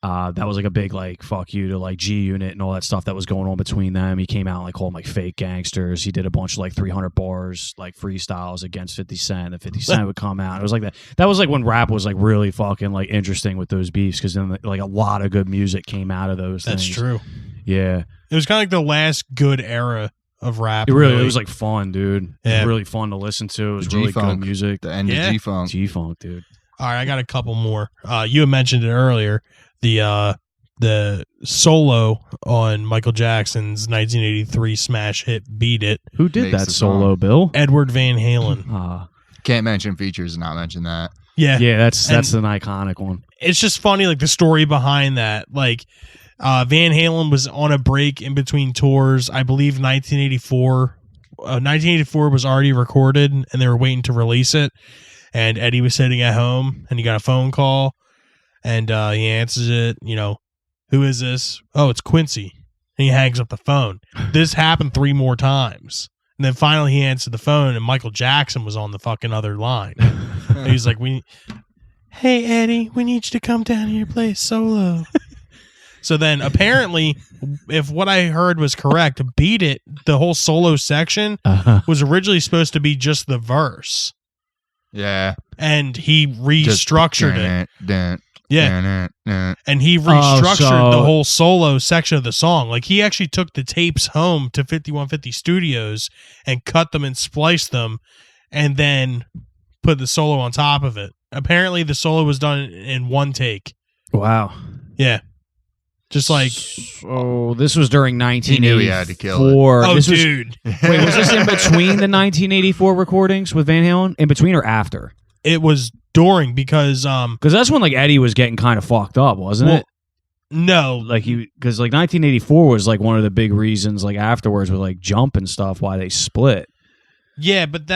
That was like a big like fuck you to like G Unit and all that stuff that was going on between them. He came out and like called them like fake gangsters. He did a bunch of like 300 bars like freestyles against 50 Cent, and 50 Cent would come out. It was like that. That was like when rap was like really fucking like interesting with those beefs, because then like a lot of good music came out of those That's things. true. Yeah, It was kind of like the last good era of rap. it really it was like fun, dude. It Yeah. was really fun to listen to. It was The really good G-Funk. music. The end Yeah. of G-Funk. G-Funk, dude. All right, I got a couple more. You had mentioned it earlier. The solo on Michael Jackson's 1983 smash hit "Beat It." Who did Makes that the solo, song. Bill? Edward Van Halen. Can't mention features and not mention that. Yeah, Yeah, that's an iconic one. it's just funny, like the story behind that. Like Van Halen was on a break in between tours. I believe 1984. 1984 was already recorded, and they were waiting to release it. And Eddie was sitting at home, and he got a phone call, and he answers it. You know, who is this? Oh, it's Quincy. And he hangs up the phone. This happened 3 more times. And then finally he answered the phone, and Michael Jackson was on the fucking other line. And he's like, "Hey, Eddie, we need you to come down here and play a solo." So then apparently, if what I heard was correct, "Beat It," the whole solo section was originally supposed to be just the verse. Yeah. And he restructured it. Yeah. Yeah. And he restructured so- the whole solo section of the song. Like, he actually took the tapes home to 5150 Studios and cut them and spliced them, and then put the solo on top of it. Apparently, the solo was done in 1 take. Wow. Yeah. Just like, So this was during 1984. He knew he had to kill it. oh, This was, dude. wait, was this in between the 1984 recordings with Van Halen? In between or after? It was during, because, Because that's when like Eddie was getting kind of fucked up, wasn't well, it? no. Like because like 1984 was like one of the big reasons like afterwards with like Jump and stuff why they split. Yeah, but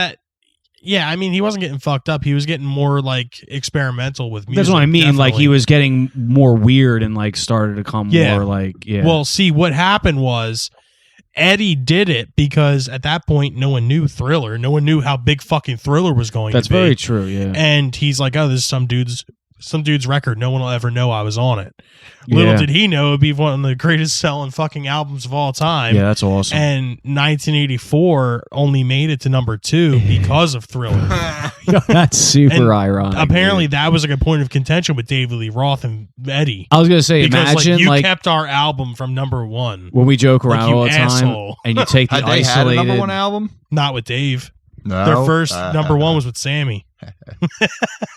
yeah, I mean, he wasn't getting fucked up. He was getting more, like, experimental with music. That's what I mean. Like he definitely. was getting more weird and like started to come Yeah. more like Well, see, what happened was Eddie did it because at that point, no one knew Thriller. No one knew how big fucking Thriller was going that's to be. very true. Yeah. And he's like, "Oh, this is some dude's record. No one will ever know I was on it." Little Yeah. did he know it'd be one of the greatest selling fucking albums of all time. Yeah, that's awesome. And 1984 only made it to number 2 because of Thriller. That's super And ironic. Apparently, dude. that was like a point of contention with David Lee Roth and Eddie. I was gonna say, Because imagine you like kept our album from number 1. when we joke Like, around you all the time, asshole. and you take the Had they had a isolated. number 1 album? Not with Dave. No. Their first number 1 was with Sammy.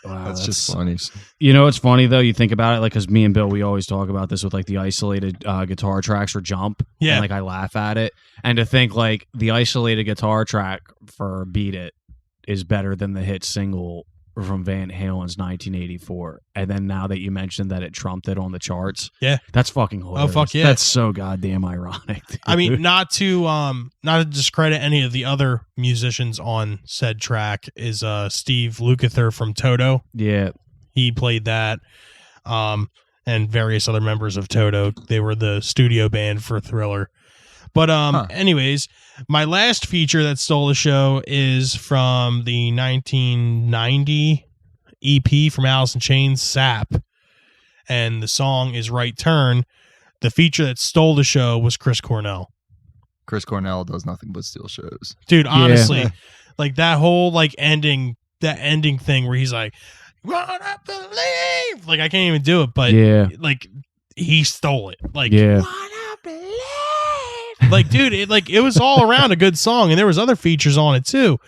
Wow, That's just funny. You know, it's funny though. You think about it, like, because me and Bill, we always talk about this with like the isolated guitar tracks for Jump. Yeah. And, like I laugh at it, and to think like the isolated guitar track for Beat It is better than the hit single from Van Halen's 1984. And then now that you mentioned that it trumped it on the charts, Yeah. that's fucking hilarious. fuck yeah. That's so goddamn ironic. Dude. I mean, not to discredit any of the other musicians on said track is Steve Lukather from Toto. yeah. He played that. And various other members of Toto. They were the studio band for Thriller. But anyways, my last feature that stole the show is from the 1990 EP from Alice in Chains, Sap. And the song is Right Turn. The feature that stole the show was Chris Cornell. Chris Cornell does nothing but steal shows. Dude, honestly, like that whole like ending thing where he's like, "Wanna believe," like I can't even do it, but Yeah. like he stole it. Like, Yeah. "Wanna believe," like, dude, it was all around a good song, and there was other features on it too,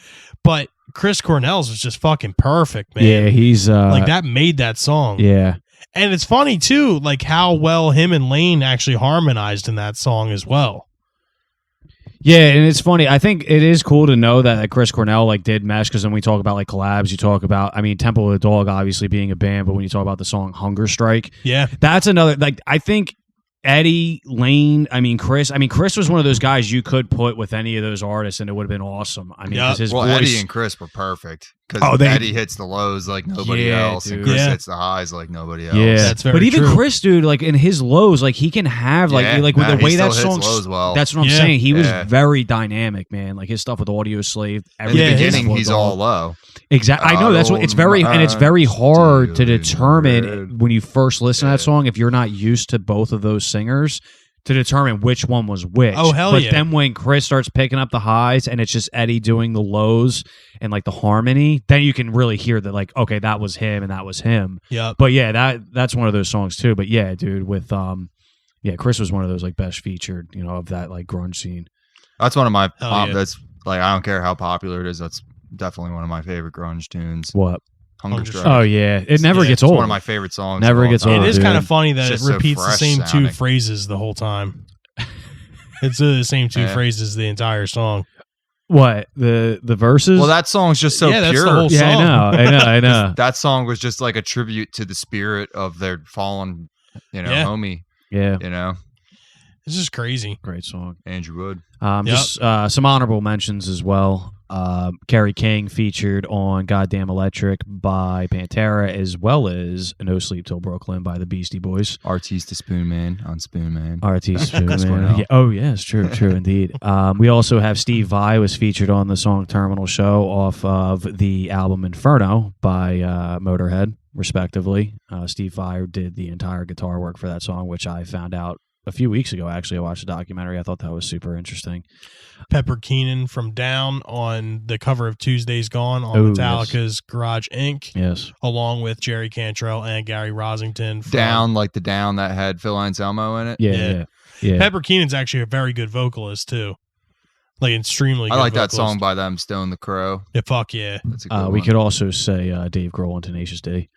but Chris Cornell's was just fucking perfect, man. Yeah. He's Like that made that song. Yeah. And it's funny too, like how well him and Lane actually harmonized in that song as well. Yeah, and it's funny. I think it is cool to know that Chris Cornell like did mesh, because when we talk about like collabs, you talk about, I mean, Temple of the Dog obviously being a band, but when you talk about the song Hunger Strike, Yeah. that's another, like, I think Eddie, Lane, Chris was one of those guys you could put with any of those artists and it would have been awesome. I mean, Yeah. because his Well, voice. Eddie and Chris were perfect because they- Eddie hits the lows like nobody Yeah, else, and dude. Chris Yeah. hits the highs like nobody else. Yeah, That's very but even true. Chris, dude, like in his lows, like he can have like Yeah, like with nah, the way he that still hits song. lows well. That's what I'm Yeah. saying. He was Yeah. very dynamic, man. Like his stuff with Audio Slave. In everything the Yeah, was beginning, he's all all low. exactly. I know that's what it's very, and it's very hard to determine when you first listen to that Yeah. song if you're not used to both of those singers to determine which one was which. Oh, hell but yeah. then when Chris starts picking up the highs and it's just Eddie doing the lows and like the harmony, then you can really hear that like, okay, that was him and that was him. Yep. But yeah, that's one of those songs too. But yeah, dude, with yeah, Chris was one of those like best featured, of that like grunge scene. That's one of my. Hell yeah. That's like I don't care how popular it is. That's definitely one of my favorite grunge tunes. What? Hungerstruck. Oh yeah, it never Yeah, gets It's old. one of my favorite songs. Never of all gets time. old. It is dude. kind of funny that It's it just so repeats the fresh same two sounding. phrases the whole time. It's the same two Yeah. phrases the entire song. What the verses? Well, that song's just so Yeah, that's the pure. whole yeah, song. I know. That song was just like a tribute to the spirit of their fallen, Yeah. homie. Yeah, It's just crazy. great song. Andrew Wood. Yep. Just some honorable mentions as well. Kerry King featured on "Goddamn Electric" by Pantera, as well as "No Sleep Till Brooklyn" by the Beastie Boys. Artista Spoon Man on Spoon Man. Artist, Chris man. Cornell. Yeah. Oh, yes, true, indeed. We also have Steve Vai was featured on the song "Terminal Show" off of the album "Inferno" by Motorhead, respectively. Steve Vai did the entire guitar work for that song, which I found out a few weeks ago. Actually, I watched a documentary. I thought that was super interesting. Pepper Keenan from Down on the cover of Tuesday's Gone on Oh, Metallica's Garage Inc., Yes. along with Jerry Cantrell and Gary Rosington. From Down, like the Down that had Phil Anselmo in it. Yeah. Pepper Keenan's actually a very good vocalist too, like extremely. I good like that vocalist. song by them, Stone the Crow. Yeah, fuck yeah, That's a good We one. could also say Dave Grohl and Tenacious D.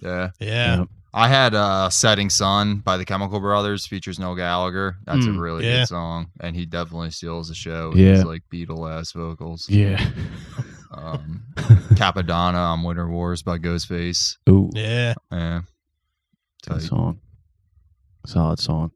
Yeah. yeah. Yep. I had Setting Sun by the Chemical Brothers, features Noel Gallagher. That's a really Yeah. good song. And he definitely steals the show with Yeah. his like Beatle-ass vocals. Yeah. Capadonna on Winter Wars by Ghostface. Ooh. Yeah. Yeah. Good Tight. song. Solid song.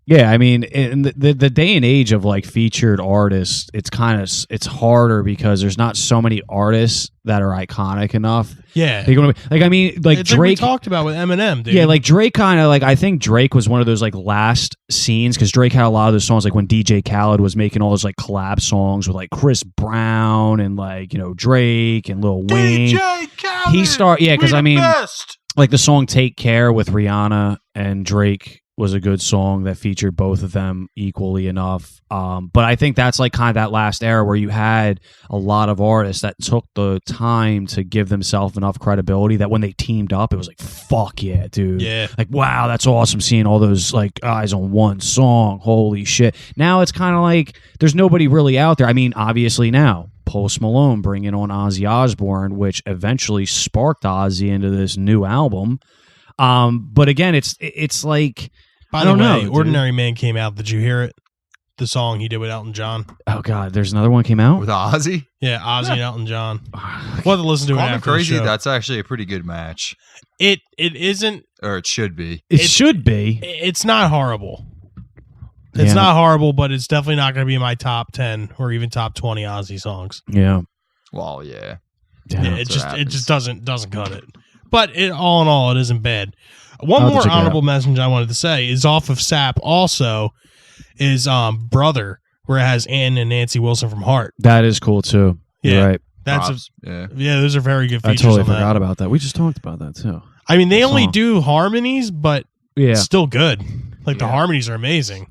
Yeah, I mean, in the day and age of like featured artists, it's harder because there's not so many artists that are iconic enough. Yeah. They're gonna be, like, I mean, like It's like we Drake. talked about with Eminem, dude. Yeah, like Drake kind of like, I think Drake was one of those like last scenes because Drake had a lot of those songs like when DJ Khaled was making all those like collab songs with like Chris Brown and like, Drake and Lil Wayne. Khaled, He start- yeah, 'cause we I the mean- best. Like the song Take Care with Rihanna and Drake was a good song that featured both of them equally enough. But I think that's like kind of that last era where you had a lot of artists that took the time to give themselves enough credibility that when they teamed up, it was like, fuck yeah, dude. Yeah. Like, wow, that's awesome seeing all those like guys on one song. Holy shit. Now it's kind of like there's nobody really out there. I mean, obviously now Post Malone bringing on Ozzy Osbourne, which eventually sparked Ozzy into this new album. But again, it's like, By I the don't way, know, dude. Ordinary Man came out. Did you hear it? The song he did with Elton John. oh god, there's another one came out. With Ozzy? Yeah, Ozzy and Elton John. We'll have to listen to it Call me after crazy. the show. That's actually a pretty good match. It isn't. Or it should be. It should be. It's not horrible. It's Yeah. not horrible, but it's definitely not going to be in my top 10 or even top 20 Ozzy songs. Yeah. Well, yeah. Yeah. Yeah, that's what it just happens. doesn't cut it. But all in all, it isn't bad. One I'll have to more check it out. honorable message I wanted to say is off of SAP. Also, is Brother, where it has Ann and Nancy Wilson from Heart. That is cool too. Yeah. You're right. That's Props. Yeah. yeah, those are very good I features. totally on that. forgot about that. We just talked about that too. I mean, they only Song. do harmonies, but Yeah. still good. Like the Yeah. harmonies are amazing.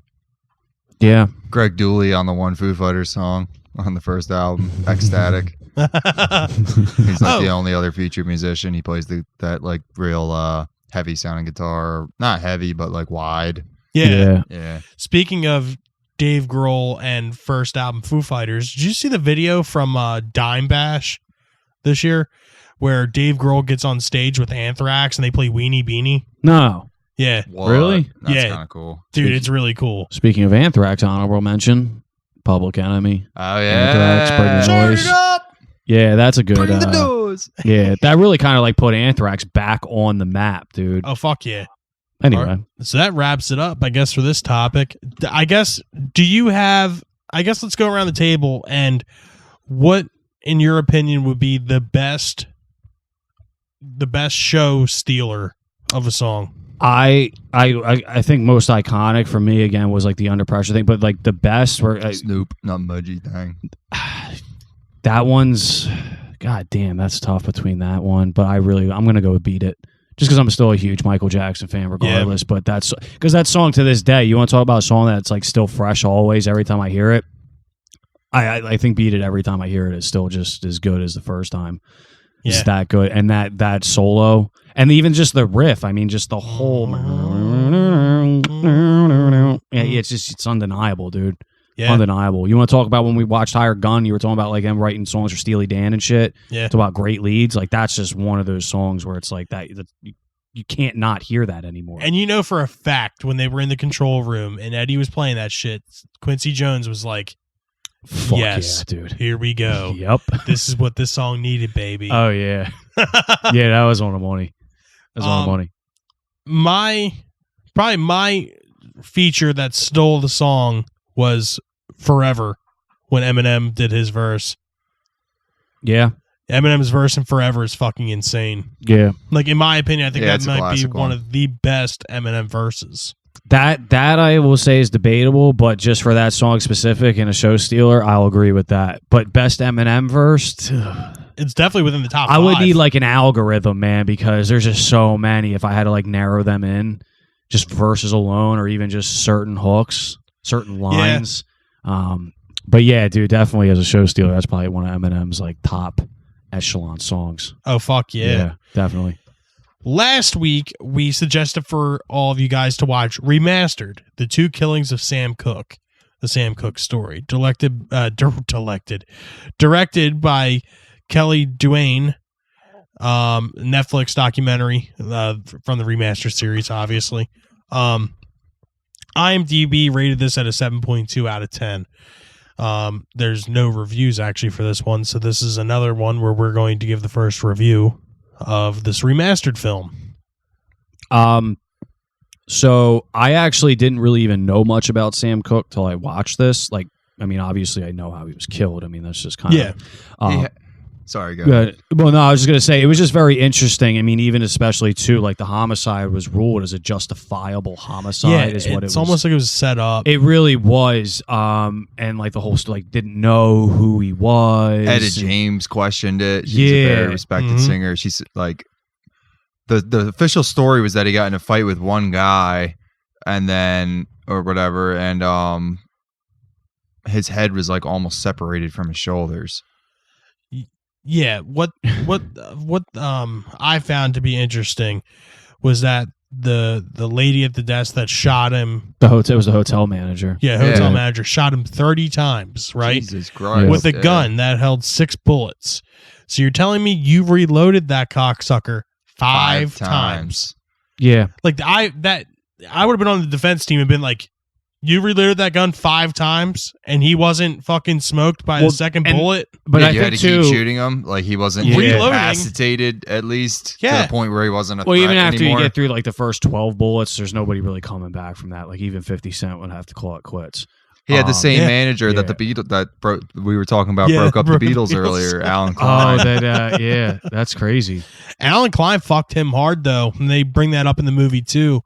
Yeah. Greg Dooley on the one Foo Fighters song on the first album, Ecstatic. He's like the only other featured musician. He plays that like real heavy sounding guitar. Not heavy, but like wide. Yeah. Yeah. Speaking of Dave Grohl and first album Foo Fighters, did you see the video from Dime Bash this year where Dave Grohl gets on stage with Anthrax and they play Weenie Beanie? No. Yeah. What? Really? That's Yeah. kind of cool. Dude, it's really cool. Speaking of Anthrax, honorable mention, Public Enemy. Oh Anthrax, Bring yeah. the Turn Noise. it up! Yeah, that's a good. Bring the doors. Yeah, that really kind of like put Anthrax back on the map, dude. Oh, fuck yeah. Anyway, So that wraps it up, I guess, for this topic. I guess, do you have, I guess let's go around the table and what in your opinion, would be the best show stealer of a song? I think most iconic for me again was like the Under Pressure thing, but like the best were Snoop, not Mudgy thing. that one's. God damn, that's tough between that one. But I'm gonna go with Beat It, just because I'm still a huge Michael Jackson fan, regardless. Yeah. But that's because that song to this day, you want to talk about a song that's like still fresh always every time I hear it. I think Beat It every time I hear it is still just as good as the first time. Yeah. It's that good, and that solo, and even just the riff. I mean, just the whole. Yeah, it's undeniable, dude. Yeah. Undeniable. You want to talk about when we watched Hired Gun? You were talking about like him writing songs for Steely Dan and shit. Yeah. Talk about great leads. Like that's just one of those songs where it's like that you can't not hear that anymore. And you know for a fact when they were in the control room and Eddie was playing that shit, Quincy Jones was like, fuck yes, yeah, dude. Here we go. Yep. This is what this song needed, baby. Oh yeah. Yeah, that was on the money. That was on the money. My feature that stole the song was Forever when Eminem did his verse. Yeah. Eminem's verse in Forever is fucking insane. Yeah. Like in my opinion, I think that might be one of the best Eminem verses. That I will say is debatable, but just for that song specific and a show stealer, I'll agree with that. But best Eminem verse, it's definitely within the top 5. I would need like an algorithm, man, because there's just so many. If I had to like narrow them in, just verses alone, or even just certain hooks, certain lines. Yeah. But yeah, dude, definitely as a show stealer, that's probably one of Eminem's like top echelon songs. Oh fuck yeah, definitely. Last week, we suggested for all of you guys to watch Remastered, The Two Killings of Sam Cooke, the Sam Cooke story, directed by Kelly Duane, Netflix documentary from the Remastered series, obviously. IMDb rated this at a 7.2 out of 10. There's no reviews actually for this one, so this is another one where we're going to give the first review of this remastered film. So I actually didn't really even know much about Sam Cooke till I watched this. Like, I mean, obviously I know how he was killed. I mean, that's just kind of Sorry, go ahead. Well, no, I was just going to say, it was just very interesting. I mean, even especially, too, like the homicide was ruled as a justifiable homicide is what it was. It's almost like it was set up. It really was. And like the whole story, like, didn't know who he was. Etta James questioned it. She's a very respected singer. She's like, the official story was that he got in a fight with one guy and then, or whatever, and his head was like almost separated from his shoulders. Yeah, what I found to be interesting was that the lady at the desk that shot him, it was the hotel manager. Yeah, hotel manager shot him 30 times, right? Jesus Christ. With a gun that held 6 bullets. So you're telling me you reloaded that cocksucker 5 times? Yeah. Like I would have been on the defense team and been like, you reloaded that gun 5 times, and he wasn't fucking smoked by the second bullet. But yeah, I you think had to keep shooting him. Like he wasn't incapacitated, at least to the point where he wasn't a threat even after anymore. you get through like the first 12 bullets, there's nobody really coming back from that. Like even 50 Cent would have to call it quits. He had the same manager that the Beatles we were talking about broke up the Beatles earlier, Alan Klein. Oh, that's crazy. Alan Klein fucked him hard though, and they bring that up in the movie too,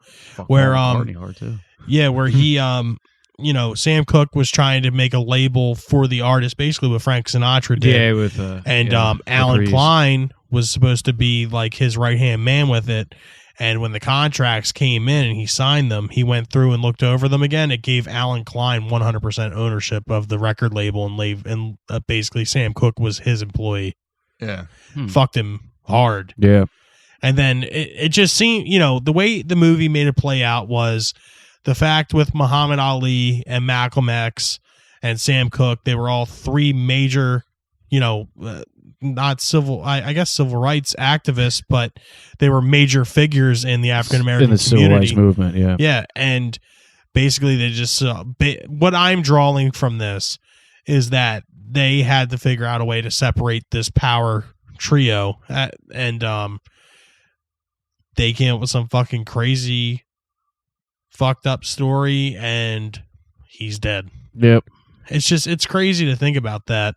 where hard too. Yeah, where he, Sam Cooke was trying to make a label for the artist, basically what Frank Sinatra did. Yeah, with Alan Klein was supposed to be like his right hand man with it. And when the contracts came in and he signed them, he went through and looked over them again. It gave Alan Klein 100% ownership of the record label, and basically Sam Cooke was his employee. Yeah, fucked him hard. Yeah, and then it just seemed, the way the movie made it play out was. The fact with Muhammad Ali and Malcolm X and Sam Cooke, they were all 3 major, not civil, I guess civil rights activists, but they were major figures in the African American community. Civil rights movement, yeah. Yeah, and basically they just, what I'm drawing from this is that they had to figure out a way to separate this power trio, and they came up with some fucking crazy fucked up story, and he's dead. Yep. It's crazy to think about that.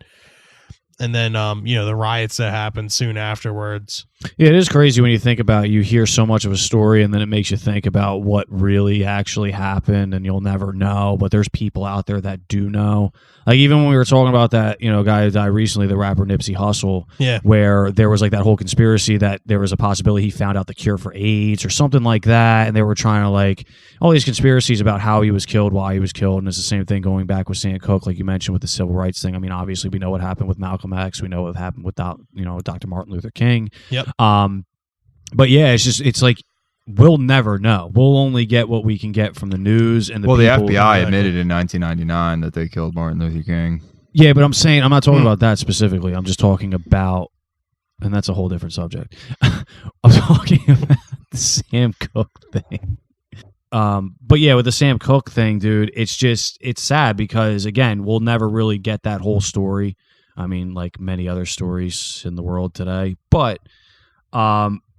And then, the riots that happened soon afterwards. Yeah, it is crazy when you think about it. You hear so much of a story and then it makes you think about what really actually happened, and you'll never know. But there's people out there that do know. Like even when we were talking about that, guy who died recently, the rapper Nipsey Hussle, Yeah. where there was like that whole conspiracy that there was a possibility he found out the cure for AIDS or something like that, and they were trying to like all these conspiracies about how he was killed, why he was killed, and it's the same thing going back with Sam Cooke, like you mentioned with the civil rights thing. I mean, obviously we know what happened with Malcolm X, we know what happened with Dr. Martin Luther King. Yep. But yeah, it's like we'll never know. We'll only get what we can get from the news and the the people. FBI admitted in 1999 that they killed Martin Luther King. Yeah, but I'm saying I'm not talking about that specifically. I'm just talking about, and that's a whole different subject. I'm talking about the Sam Cooke thing. But yeah, with the Sam Cooke thing, dude, it's sad because again, we'll never really get that whole story. I mean, like many other stories in the world today, but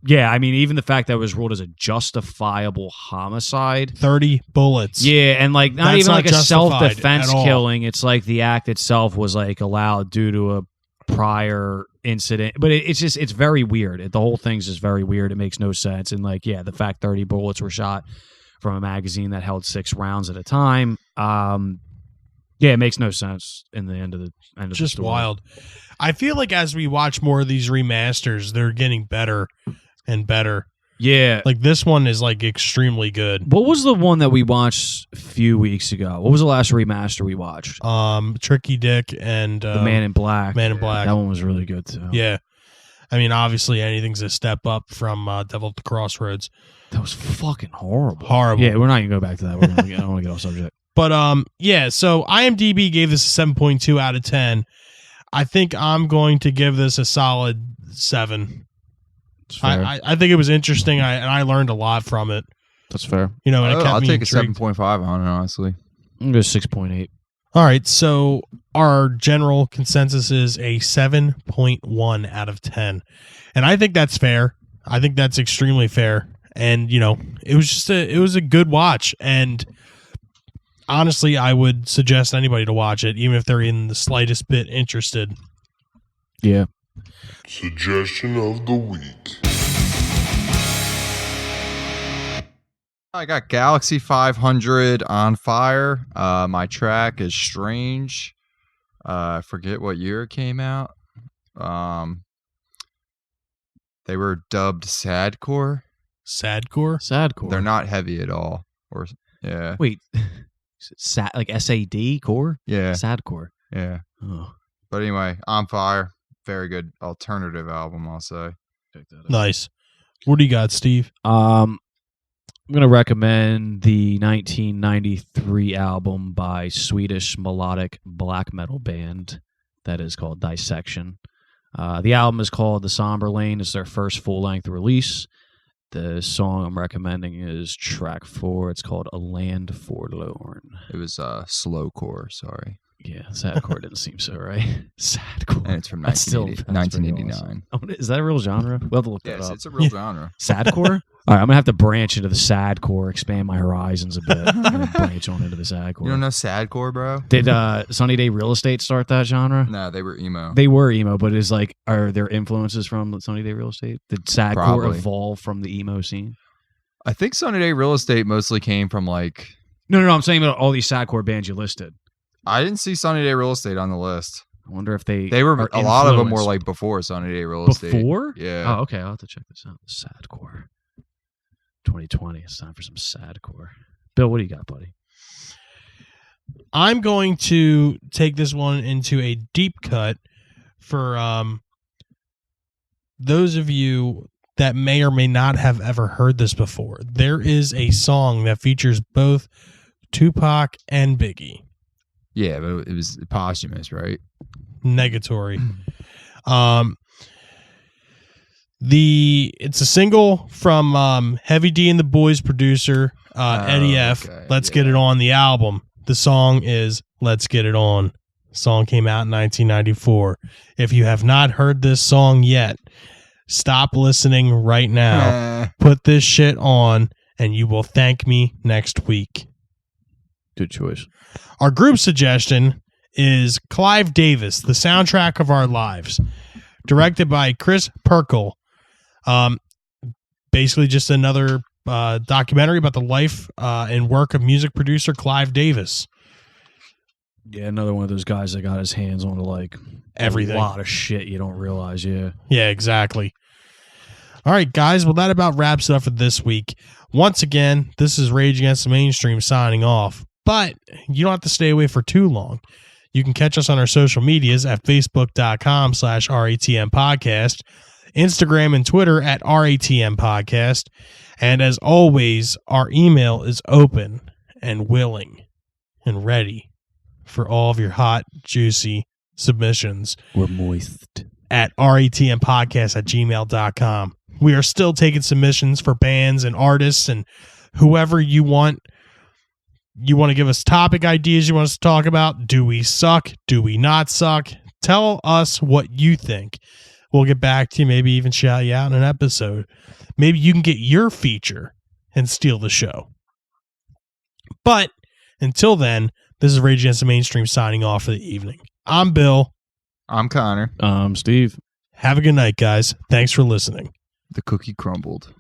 yeah, I mean, even the fact that it was ruled as a justifiable homicide. 30 bullets. Yeah, and like not That's even not like a justified self-defense at all. killing. It's like the act itself was like allowed due to a prior incident. But it's very weird. The whole thing's just very weird. It makes no sense. And like, yeah, the fact 30 bullets were shot from a magazine that held 6 rounds at a time. Yeah, it makes no sense in the end of the Just story. wild. I feel like as we watch more of these remasters, they're getting better and better. Yeah. Like this one is like extremely good. What was the one that we watched a few weeks ago? What was the last remaster we watched? Tricky Dick and The Man in Black. Man in Black. That one was really good too. Yeah. I mean, obviously anything's a step up from Devil at the Crossroads. That was fucking horrible. Horrible. Yeah, we're not even going to go back to that. I don't want to get off subject. But yeah, so IMDb gave this a 7.2 out of 10. I think I'm going to give this a solid 7. That's fair. I think it was interesting, and I learned a lot from it. That's fair. And it kept I'll me take intrigued. a 7.5 on it, honestly. I'm going to 6.8. All right, so our general consensus is a 7.1 out of 10. And I think that's fair. I think that's extremely fair. And, it was a good watch. And honestly, I would suggest anybody to watch it, even if they're in the slightest bit interested. Yeah. Suggestion of the week. I got Galaxy 500 on fire. My track is Strange. I forget what year it came out. They were dubbed sadcore. Sadcore? Sadcore. They're not heavy at all. Or yeah, Wait. Like SAD core? yeah, Sadcore. yeah. Oh. But anyway, On Fire, very good alternative album, I'll say. Check that out. Nice. What do you got, Steve? I'm going to recommend the 1993 album by Swedish melodic black metal band that is called Dissection. The album is called The Somber Lane. It's their first full-length release. The song I'm recommending is track 4. It's called A Land Forlorn. It was slowcore, sorry. Yeah, sadcore didn't seem so right. Sadcore. And it's from That's still- that's pretty 1989. awesome. Is that a real genre? We'll have to look that Yes, up. it's a real genre. Sadcore? All right, I'm going to have to branch into the sadcore, expand my horizons a bit, and branch on into the sadcore. You don't know sadcore, bro? Did Sunny Day Real Estate start that genre? No, they were emo. They were emo, but is like, are there influences from Sunny Day Real Estate? Did sadcore Probably. evolve from the emo scene? I think Sunny Day Real Estate mostly came from like. No. I'm saying about all these sadcore bands you listed. I didn't see Sunny Day Real Estate on the list. I wonder if they They were are a lot of them were influenced. like before Sunny Day Real Estate. Before? Yeah. Oh, okay. I'll have to check this out. Sadcore. 2020. It's time for some sadcore. Bill, what do you got, buddy? I'm going to take this one into a deep cut for those of you that may or may not have ever heard this before. There is a song that features both Tupac and Biggie. Yeah, but it was posthumous, right? Negatory. It's a single from Heavy D and the Boys producer Eddie F. okay, Let's Get It On, the album. The song is Let's Get It On. The song came out in 1994. If you have not heard this song yet, stop listening right now. Put this shit on and you will thank me next week. Good choice. Our group suggestion is Clive Davis, The Soundtrack of Our Lives, directed by Chris Perkle. Basically just another documentary about the life and work of music producer Clive Davis. Yeah, another one of those guys that got his hands on like Everything. a lot of shit you don't realize. Yeah. Yeah, exactly. All right, guys. Well, that about wraps it up for this week. Once again, this is Rage Against the Mainstream signing off. But you don't have to stay away for too long. You can catch us on our social medias at facebook.com/RATM podcast, Instagram and Twitter at RATM podcast. And as always, our email is open and willing and ready for all of your hot, juicy submissions We're moist. at ratmpodcast@gmail.com. We are still taking submissions for bands and artists and whoever you want. You want to give us topic ideas you want us to talk about? Do we suck? Do we not suck? Tell us what you think. We'll get back to you, maybe even shout you out in an episode. Maybe you can get your feature and steal the show. But until then, this is Rage Against the Mainstream signing off for the evening. I'm Bill. I'm Connor. Steve. Have a good night, guys. Thanks for listening. The cookie crumbled.